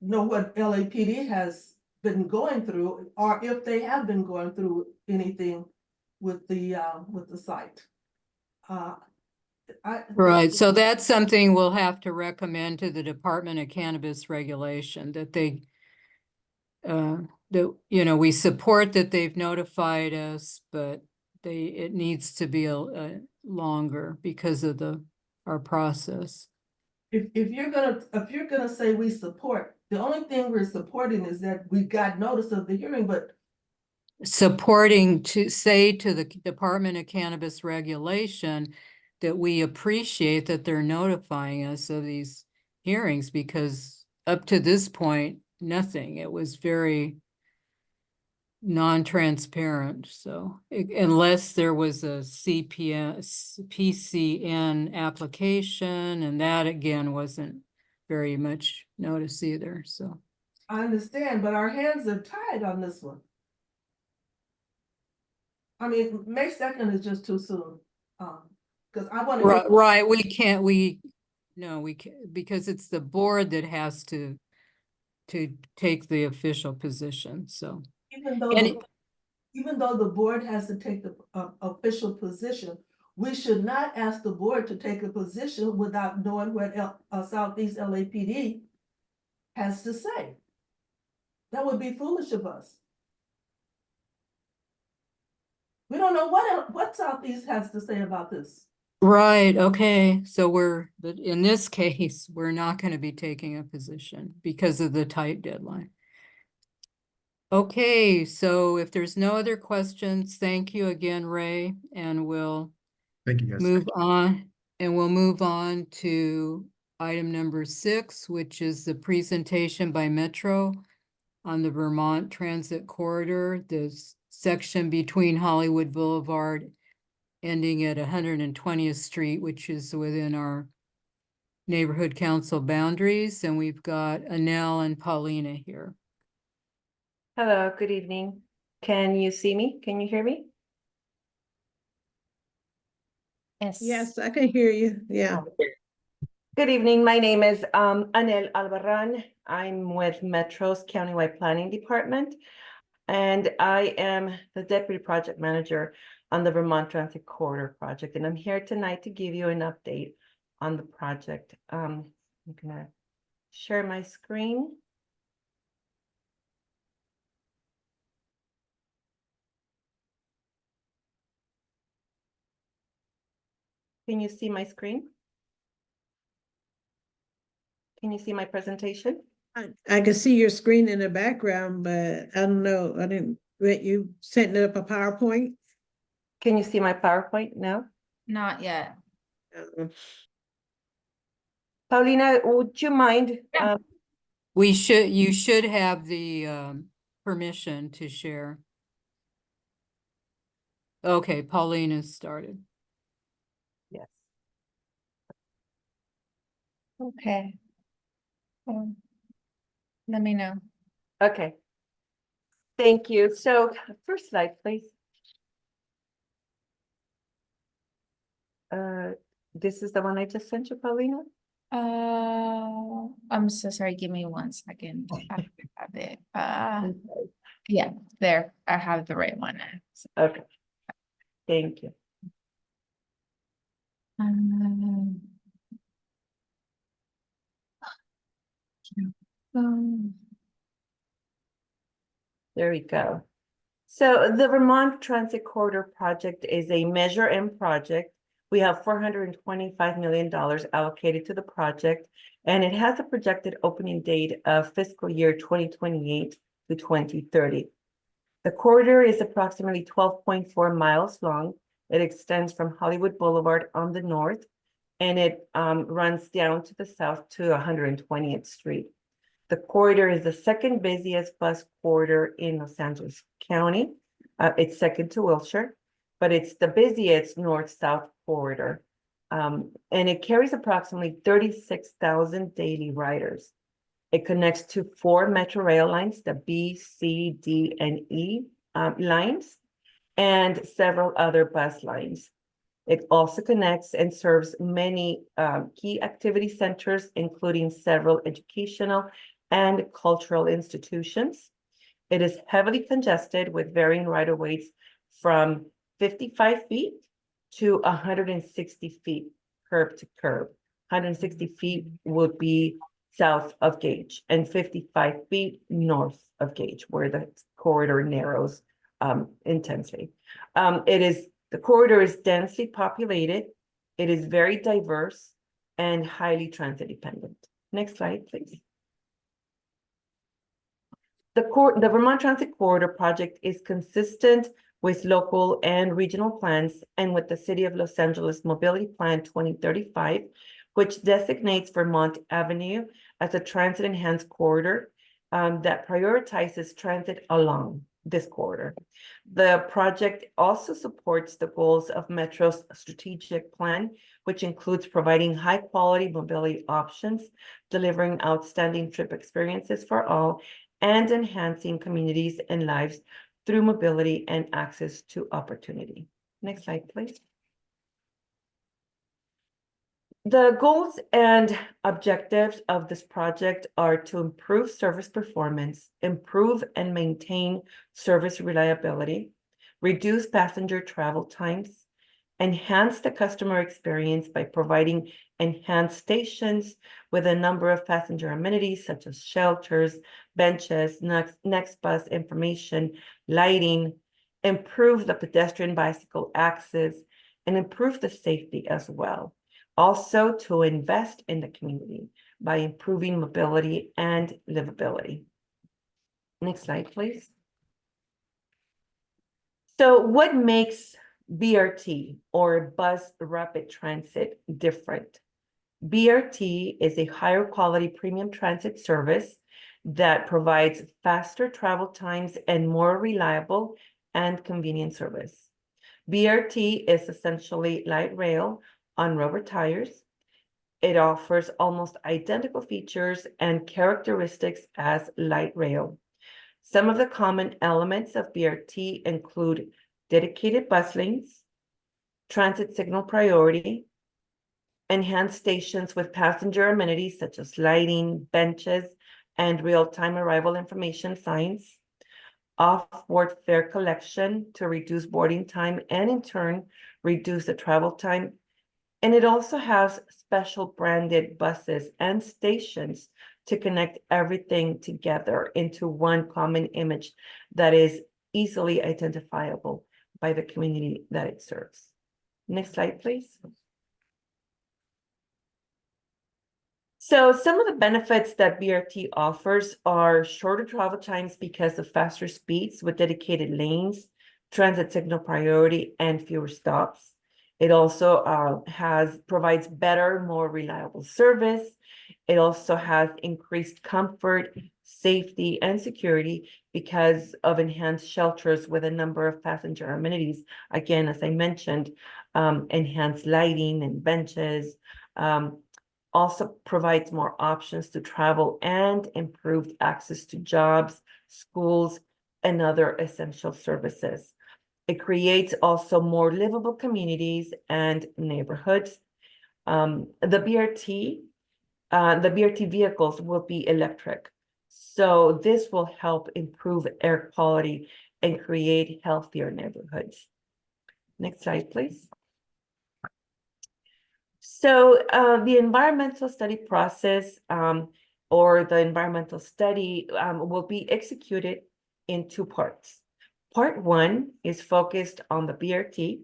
know what LAPD has been going through, or if they have been going through anything with the site. Right, so that's something we'll have to recommend to the Department of Cannabis Regulation, that they, we support that they've notified us, but it needs to be a longer because of our process. If you're gonna say we support, the only thing we're supporting is that we got notice of the hearing, but Supporting to say to the Department of Cannabis Regulation that we appreciate that they're notifying us of these hearings, because up to this point, nothing. It was very non-transparent, so unless there was a PCN application, and that again wasn't very much notice either, so. I understand, but our hands are tied on this one. I mean, May 2nd is just too soon. Because I want to. Right, we can't, because it's the board that has to take the official position, so. Even though, And even though the board has to take the official position, we should not ask the board to take a position without knowing what Southeast LAPD has to say. That would be foolish of us. We don't know what Southeast has to say about this. Right, okay, so but in this case, we're not gonna be taking a position because of the tight deadline. Okay, so if there's no other questions, thank you again, Ray, and we'll Thank you, guys. move on to item number 6, which is the presentation by Metro on the Vermont Transit Corridor, this section between Hollywood Boulevard ending at 120th Street, which is within our neighborhood council boundaries. And we've got Anel and Paulina here. Hello, good evening. Can you see me? Can you hear me? Yes, I can hear you. Yeah. Good evening. My name is Anel Albarran. I'm with Metro's Countywide Planning Department, and I am the Deputy Project Manager on the Vermont Transit Corridor project. And I'm here tonight to give you an update on the project. I'm gonna share my screen. Can you see my screen? Can you see my presentation? I can see your screen in the background, but I don't know. I didn't, you setting up a PowerPoint? Can you see my PowerPoint now? Not yet. Paulina, would you mind? You should have the permission to share. Okay, Paulina started. Yes. Okay. Let me know. Okay. Thank you. So first slide, please. This is the one I just sent you, Paulina? I'm so sorry. Give me 1 second. I have it. Yeah, there. I have the right one. Okay. Thank you. There we go. So the Vermont Transit Corridor project is a Measure M project. We have $425 million allocated to the project, and it has a projected opening date of fiscal year 2028 to 2030. The corridor is approximately 12.4 miles long. It extends from Hollywood Boulevard on the north, and it runs down to the south to 120th Street. The corridor is the second busiest bus corridor in Los Angeles County. It's second to Wilshire, but it's the busiest north-south corridor. And it carries approximately 36,000 daily riders. It connects to 4 Metro rail lines, the B, C, D, and E lines, and several other bus lines. It also connects and serves many key activity centers, including several educational and cultural institutions. It is heavily congested with varying right-of-ways from 55 feet to 160 feet curb to curb. 160 feet would be south of Gage and 55 feet north of Gage, where the corridor narrows intensely. The corridor is densely populated. It is very diverse and highly transit dependent. Next slide, please. The Vermont Transit Corridor project is consistent with local and regional plans and with the City of Los Angeles Mobility Plan 2035, which designates Vermont Avenue as a transit-enhanced corridor that prioritizes transit along this corridor. The project also supports the goals of Metro's strategic plan, which includes providing high-quality mobility options, delivering outstanding trip experiences for all, and enhancing communities and lives through mobility and access to opportunity. Next slide, please. The goals and objectives of this project are to improve service performance, improve and maintain service reliability, reduce passenger travel times, enhance the customer experience by providing enhanced stations with a number of passenger amenities such as shelters, benches, next bus information, lighting, improve the pedestrian bicycle access, and improve the safety as well. Also to invest in the community by improving mobility and livability. Next slide, please. So what makes BRT or Bus Rapid Transit different? BRT is a higher quality premium transit service that provides faster travel times and more reliable and convenient service. BRT is essentially light rail on rubber tires. It offers almost identical features and characteristics as light rail. Some of the common elements of BRT include dedicated bus lanes, transit signal priority, enhanced stations with passenger amenities such as lighting, benches, and real-time arrival information signs, off-board fare collection to reduce boarding time and in turn reduce the travel time. And it also has special branded buses and stations to connect everything together into one common image that is easily identifiable by the community that it serves. Next slide, please. So some of the benefits that BRT offers are shorter travel times because of faster speeds with dedicated lanes, transit signal priority, and fewer stops. It also provides better, more reliable service. It also has increased comfort, safety, and security because of enhanced shelters with a number of passenger amenities. Again, as I mentioned, enhanced lighting and benches. Also provides more options to travel and improved access to jobs, schools, and other essential services. It creates also more livable communities and neighborhoods. The BRT vehicles will be electric. So this will help improve air quality and create healthier neighborhoods. Next slide, please. So the environmental study process or the environmental study will be executed in 2 parts. Part 1 is focused on the BRT,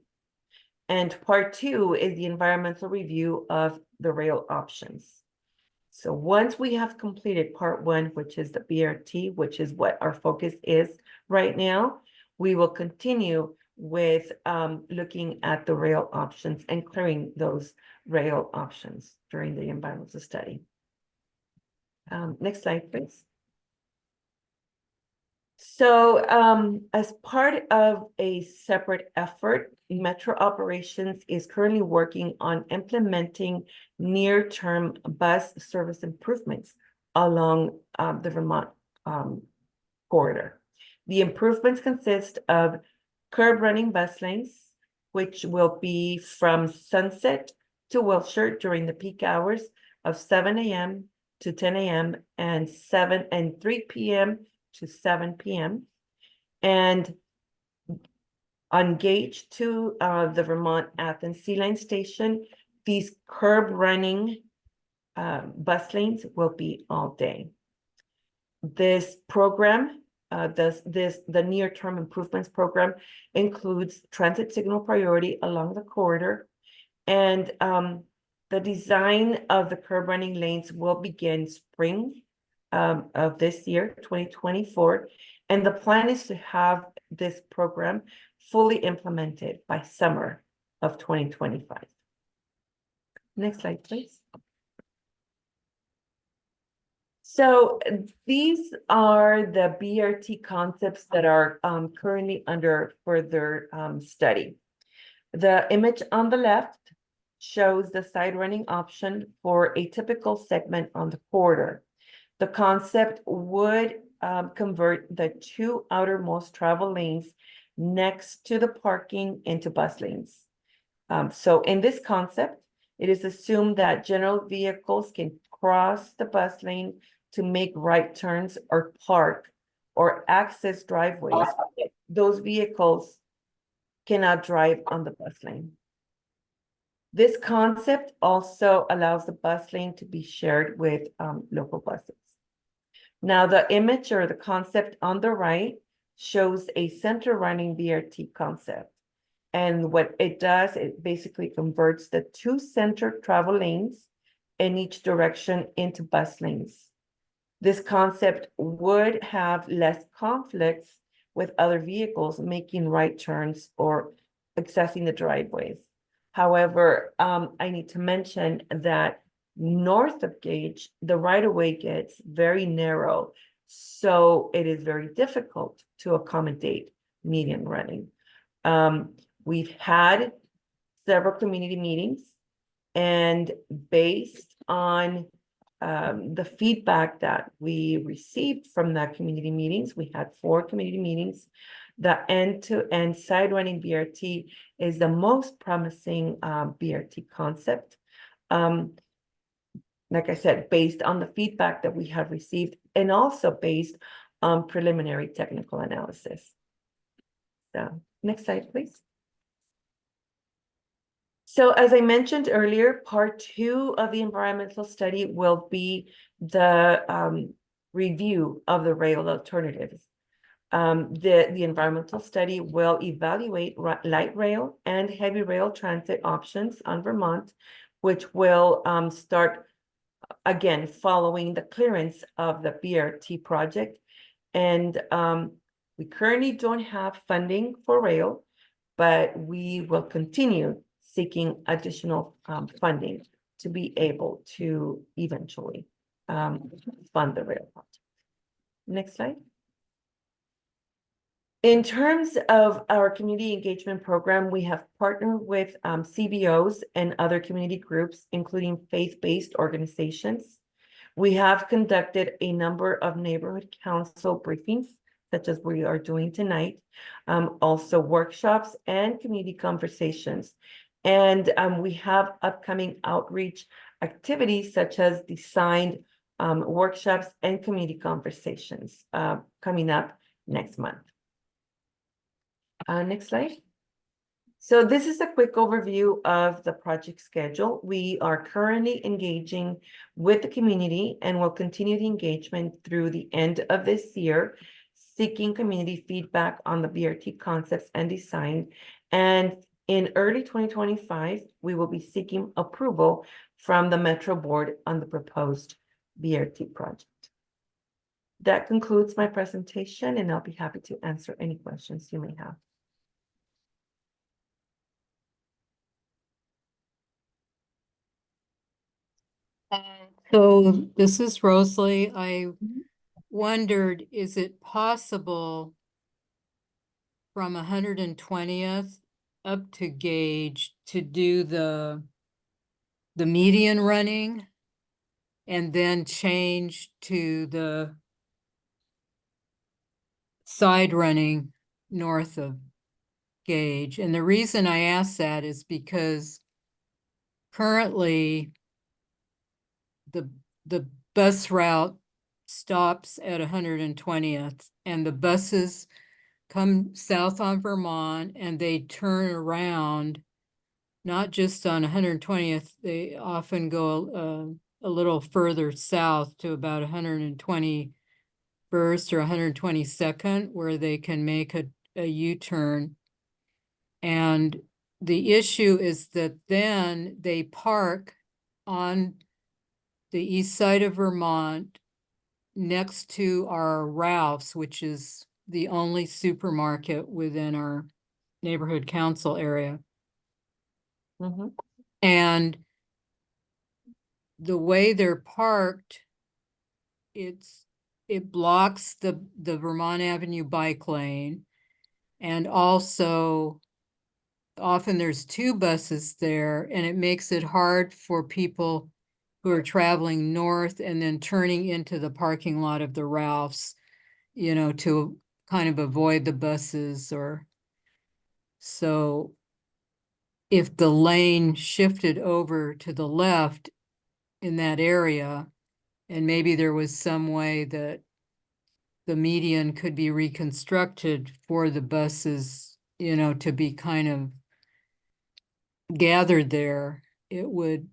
and part 2 is the environmental review of the rail options. So once we have completed part 1, which is the BRT, which is what our focus is right now, we will continue with looking at the rail options and clearing those rail options during the environmental study. Next slide, please. So as part of a separate effort, Metro Operations is currently working on implementing near-term bus service improvements along the Vermont corridor. The improvements consist of curb running bus lanes, which will be from Sunset to Wilshire during the peak hours of 7 a.m. to 10 a.m. and 3 p.m. to 7 p.m. And on gauge to the Vermont Athens Sea Line Station, these curb running bus lanes will be all day. This program, the near-term improvements program includes transit signal priority along the corridor, and the design of the curb running lanes will begin spring of this year, 2024, and the plan is to have this program fully implemented by summer of 2025. Next slide, please. So these are the BRT concepts that are currently under further study. The image on the left shows the side running option for a typical segment on the corridor. The concept would convert the two outermost travel lanes next to the parking into bus lanes. So in this concept, it is assumed that general vehicles can cross the bus lane to make right turns or park or access driveways. Those vehicles cannot drive on the bus lane. This concept also allows the bus lane to be shared with local buses. Now, the image or the concept on the right shows a center running BRT concept. And what it does, it basically converts the two center travel lanes in each direction into bus lanes. This concept would have less conflicts with other vehicles making right turns or accessing the driveways. However, I need to mention that north of Gage, the right-of-way gets very narrow, so it is very difficult to accommodate median running. We've had several community meetings, and based on the feedback that we received from that community meetings, we had 4 community meetings. The end-to-end side running BRT is the most promising BRT concept. Like I said, based on the feedback that we have received, and also based on preliminary technical analysis. So, next slide, please. So as I mentioned earlier, part 2 of the environmental study will be the review of the rail alternatives. The environmental study will evaluate light rail and heavy rail transit options on Vermont, which will start again following the clearance of the BRT project. And we currently don't have funding for rail, but we will continue seeking additional funding to be able to eventually fund the rail project. Next slide. In terms of our community engagement program, we have partnered with CBOs and other community groups, including faith-based organizations. We have conducted a number of neighborhood council briefings, such as we are doing tonight, also workshops and community conversations. And we have upcoming outreach activities such as designed workshops and community conversations coming up next month. Next slide. So this is a quick overview of the project schedule. We are currently engaging with the community and will continue the engagement through the end of this year, seeking community feedback on the BRT concepts and design. And in early 2025, we will be seeking approval from the Metro Board on the proposed BRT project. That concludes my presentation, and I'll be happy to answer any questions you may have. So this is Rosalie. I wondered, is it possible from 120th up to Gage to do the median running and then change to the side running north of Gage. And the reason I ask that is because currently the bus route stops at 120th, and the buses come south on Vermont and they turn around, not just on 120th, they often go a little further south to about 121st or 122nd, where they can make a U-turn. And the issue is that then they park on the east side of Vermont next to our Ralph's, which is the only supermarket within our neighborhood council area. Mhm. And the way they're parked, it blocks the Vermont Avenue bike lane. And also often there's two buses there, and it makes it hard for people who are traveling north and then turning into the parking lot of the Ralph's, you know, to kind of avoid the buses. Or so if the lane shifted over to the left in that area, and maybe there was some way that the median could be reconstructed for the buses, you know, to be kind of gathered there, it would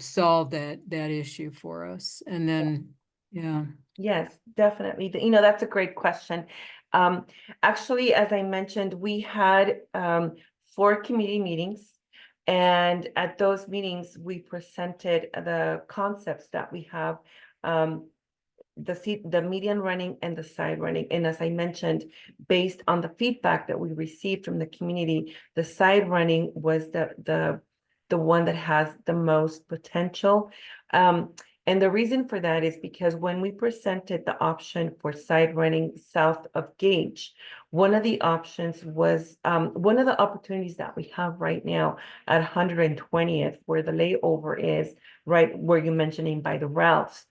solve that issue for us. And then, yeah. Yes, definitely. That's a great question. Actually, as I mentioned, we had 4 committee meetings. And at those meetings, we presented the concepts that we have, the median running and the side running. And as I mentioned, based on the feedback that we received from the community, the side running was the one that has the most potential. And the reason for that is because when we presented the option for side running south of Gage, one of the options was one of the opportunities that we have right now at 120th, where the layover is, right where you're mentioning by the Ralphs.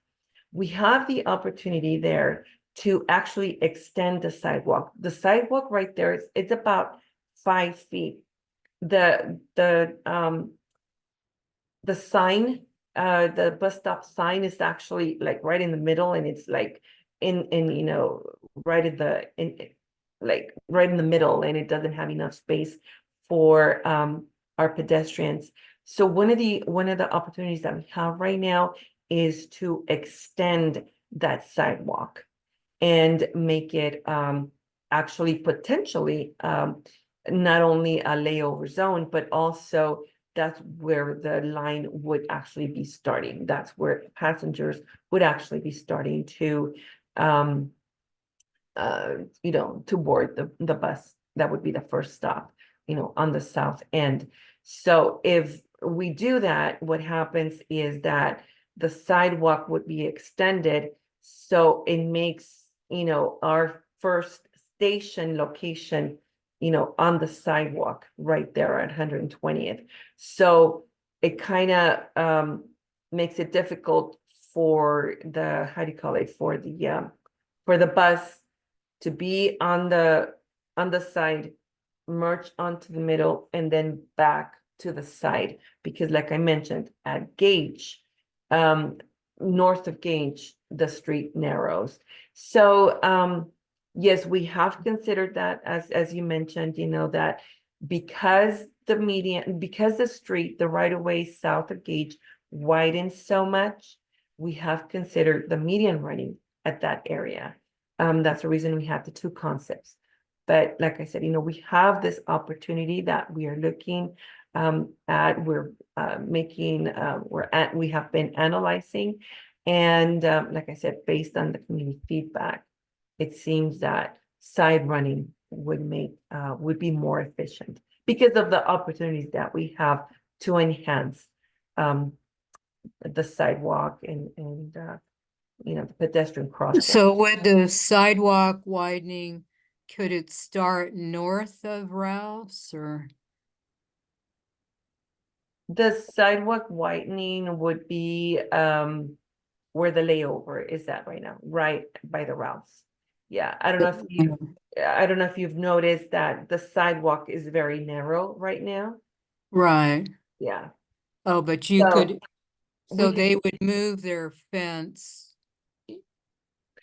We have the opportunity there to actually extend the sidewalk. The sidewalk right there, it's about 5 feet. The sign, the bus stop sign is actually like right in the middle, and it's like in right in the middle, and it doesn't have enough space for our pedestrians. So one of the opportunities that we have right now is to extend that sidewalk and make it actually potentially not only a layover zone, but also that's where the line would actually be starting. That's where passengers would actually be starting to to board the bus. That would be the first stop, on the south end. So if we do that, what happens is that the sidewalk would be extended, so it makes, our first station location, on the sidewalk right there at 120th. So it kind of makes it difficult for the, how do you call it, for the bus to be on the side, merge onto the middle, and then back to the side. Because like I mentioned, at Gage, north of Gage, the street narrows. So yes, we have considered that, as you mentioned, that because the street, the right of way south of Gage widens so much, we have considered the median running at that area. That's the reason we have the 2 concepts. But like I said, we have this opportunity that we are looking at. We're we have been analyzing, and like I said, based on the community feedback, it seems that side running would be more efficient because of the opportunities that we have to enhance the sidewalk and the pedestrian crossing. So with the sidewalk widening, could it start north of Ralph's, or? The sidewalk widening would be where the layover is at right now, right by the Ralphs. Yeah, I don't know if you've noticed that the sidewalk is very narrow right now. Right. Yeah. Oh, but you So, could, so we they would move their fence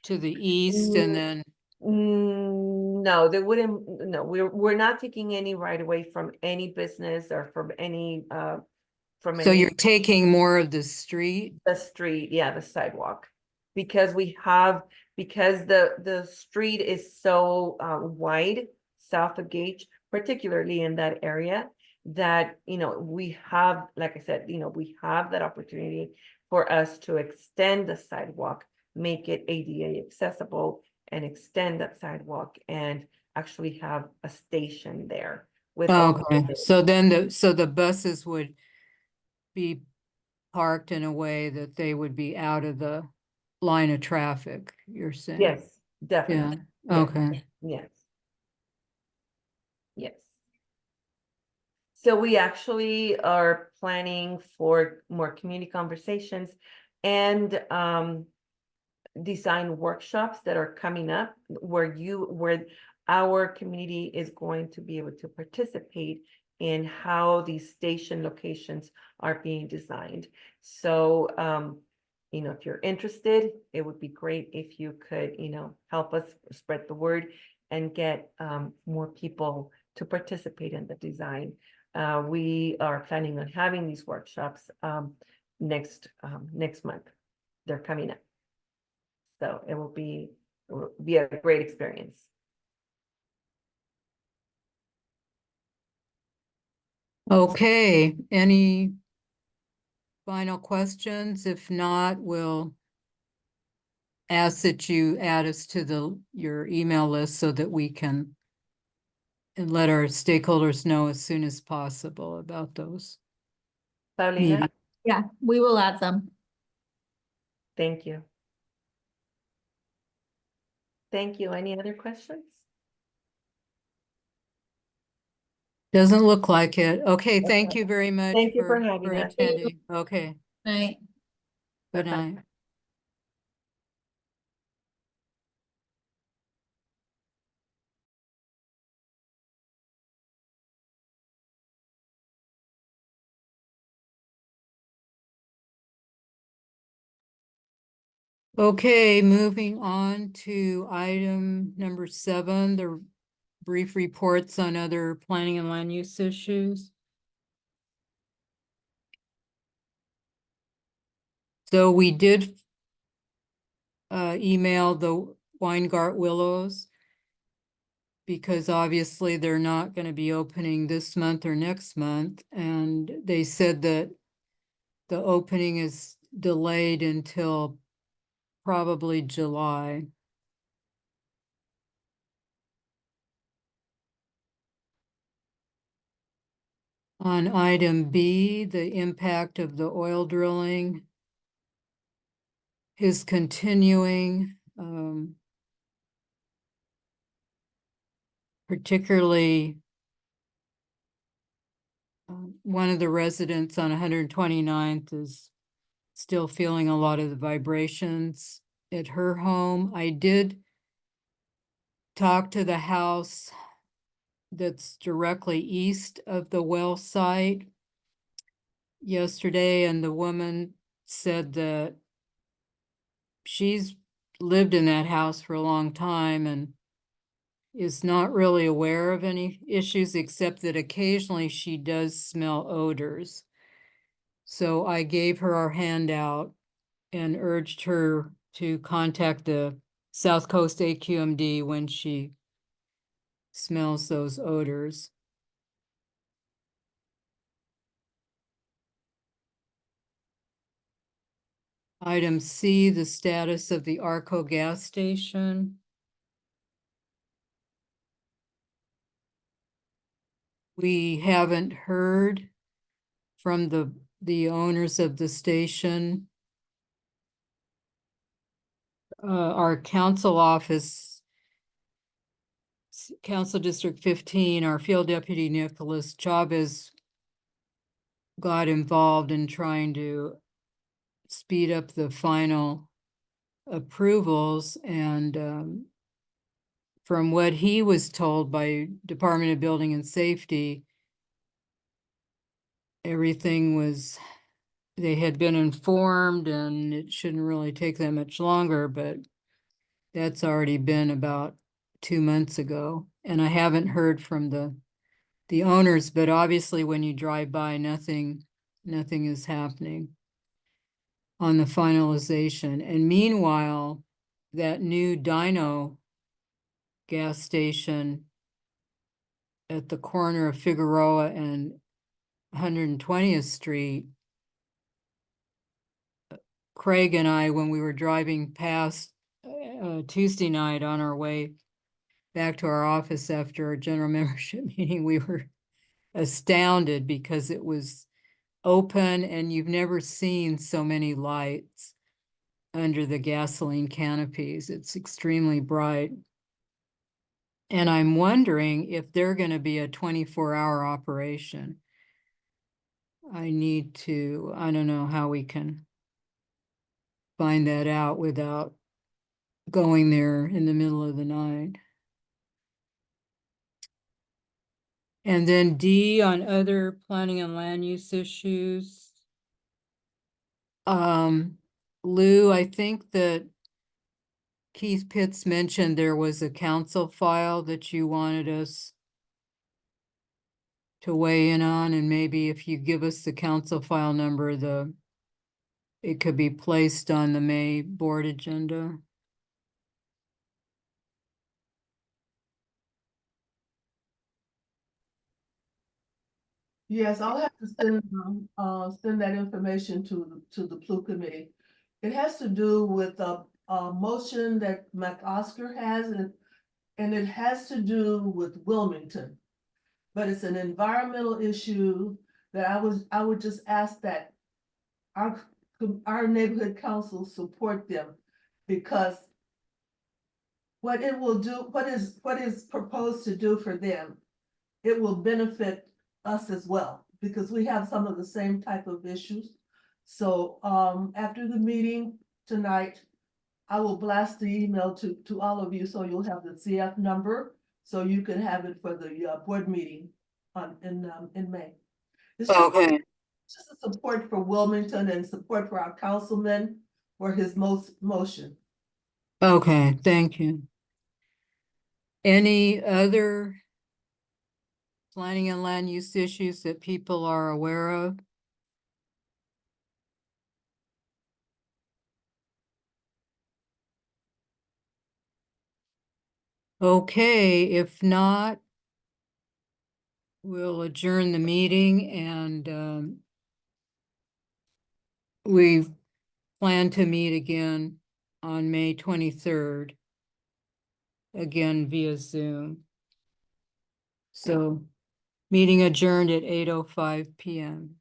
to the east and then, No, they wouldn't, no, we're not taking any right away from any business or from any, so you're taking more of the street? the street, yeah, the sidewalk. Because the street is so wide south of Gage, particularly in that area, that, we have, like I said, we have that opportunity for us to extend the sidewalk, make it ADA accessible, and extend that sidewalk and actually have a station there with. Okay, so then the buses would be parked in a way that they would be out of the line of traffic, you're saying? Yes, Yeah, definitely. Yes. okay. Yes. Yes. So we actually are planning for more community conversations and design workshops that are coming up where our community is going to be able to participate in how these station locations are being designed. So, if you're interested, it would be great if you could, help us spread the word and get more people to participate in the design. We are planning on having these workshops next month. They're coming up. So it will be a great experience. Okay, any final questions? If not, we'll ask that you add us to your email list so that we can and let our stakeholders know as soon as possible about those. Paulina, meetings. Yeah, we will add them. thank you. Thank you. Any other questions? Doesn't look like it. Okay, thank you very much Thank you for having us. attending. Okay, Right. good Bye-bye. night. Okay, moving on to item number 7, the brief reports on other planning and land use issues. So we did email the Weingart Willows because obviously they're not going to be opening this month or next month. And they said that the opening is delayed until probably July. On item B, the impact of the oil drilling is continuing, particularly one of the residents on 129th is still feeling a lot of the vibrations at her home. I did talk to the house that's directly east of the well site yesterday, and the woman said that she's lived in that house for a long time and is not really aware of any issues, except that occasionally she does smell odors. So I gave her our handout and urged her to contact the South Coast AQMD when she smells those odors. Item C, the status of the Arco gas station. We haven't heard from the owners of the station. Our council office, Council District 15, our field deputy Nicholas Chavez got involved in trying to speed up the final approvals, and from what he was told by Department of Building and Safety, everything was, they had been informed and it shouldn't really take that much longer, but that's already been about 2 months ago. And I haven't heard from the owners, but obviously when you drive by, nothing is happening on the finalization. And meanwhile, that new Dino gas station at the corner of Figueroa and 120th Street, Craig and I, when we were driving past Tuesday night on our way back to our office after our general membership meeting, we were astounded because it was open and you've never seen so many lights under the gasoline canopies. It's extremely bright. And I'm wondering if they're going to be a 24-hour operation. I don't know how we can find that out without going there in the middle of the night. And then D, on other planning and land use issues. Lou, I think that Keith Pitts mentioned there was a council file that you wanted us to weigh in on, and maybe if you give us the council file number, it could be placed on the May board agenda. Yes, I'll have to send that information to the Plu Committee. It has to do with a motion that McOsker has, and it has to do with Wilmington. But it's an environmental issue that I would just ask that our neighborhood council support them, because what it will do, what is proposed to do for them, it will benefit us as well, because we have some of the same type of issues. So after the meeting tonight, I will blast the email to all of you, so you'll have the CF number, so you can have it for the board meeting in May. It's just a support for Wilmington and support for our councilman for his motion. Okay, thank you. Any other planning and land use issues that people are aware of? Okay, if not, we'll adjourn the meeting, and we plan to meet again on May 23rd, again via Zoom. So meeting adjourned at 8:05 p.m.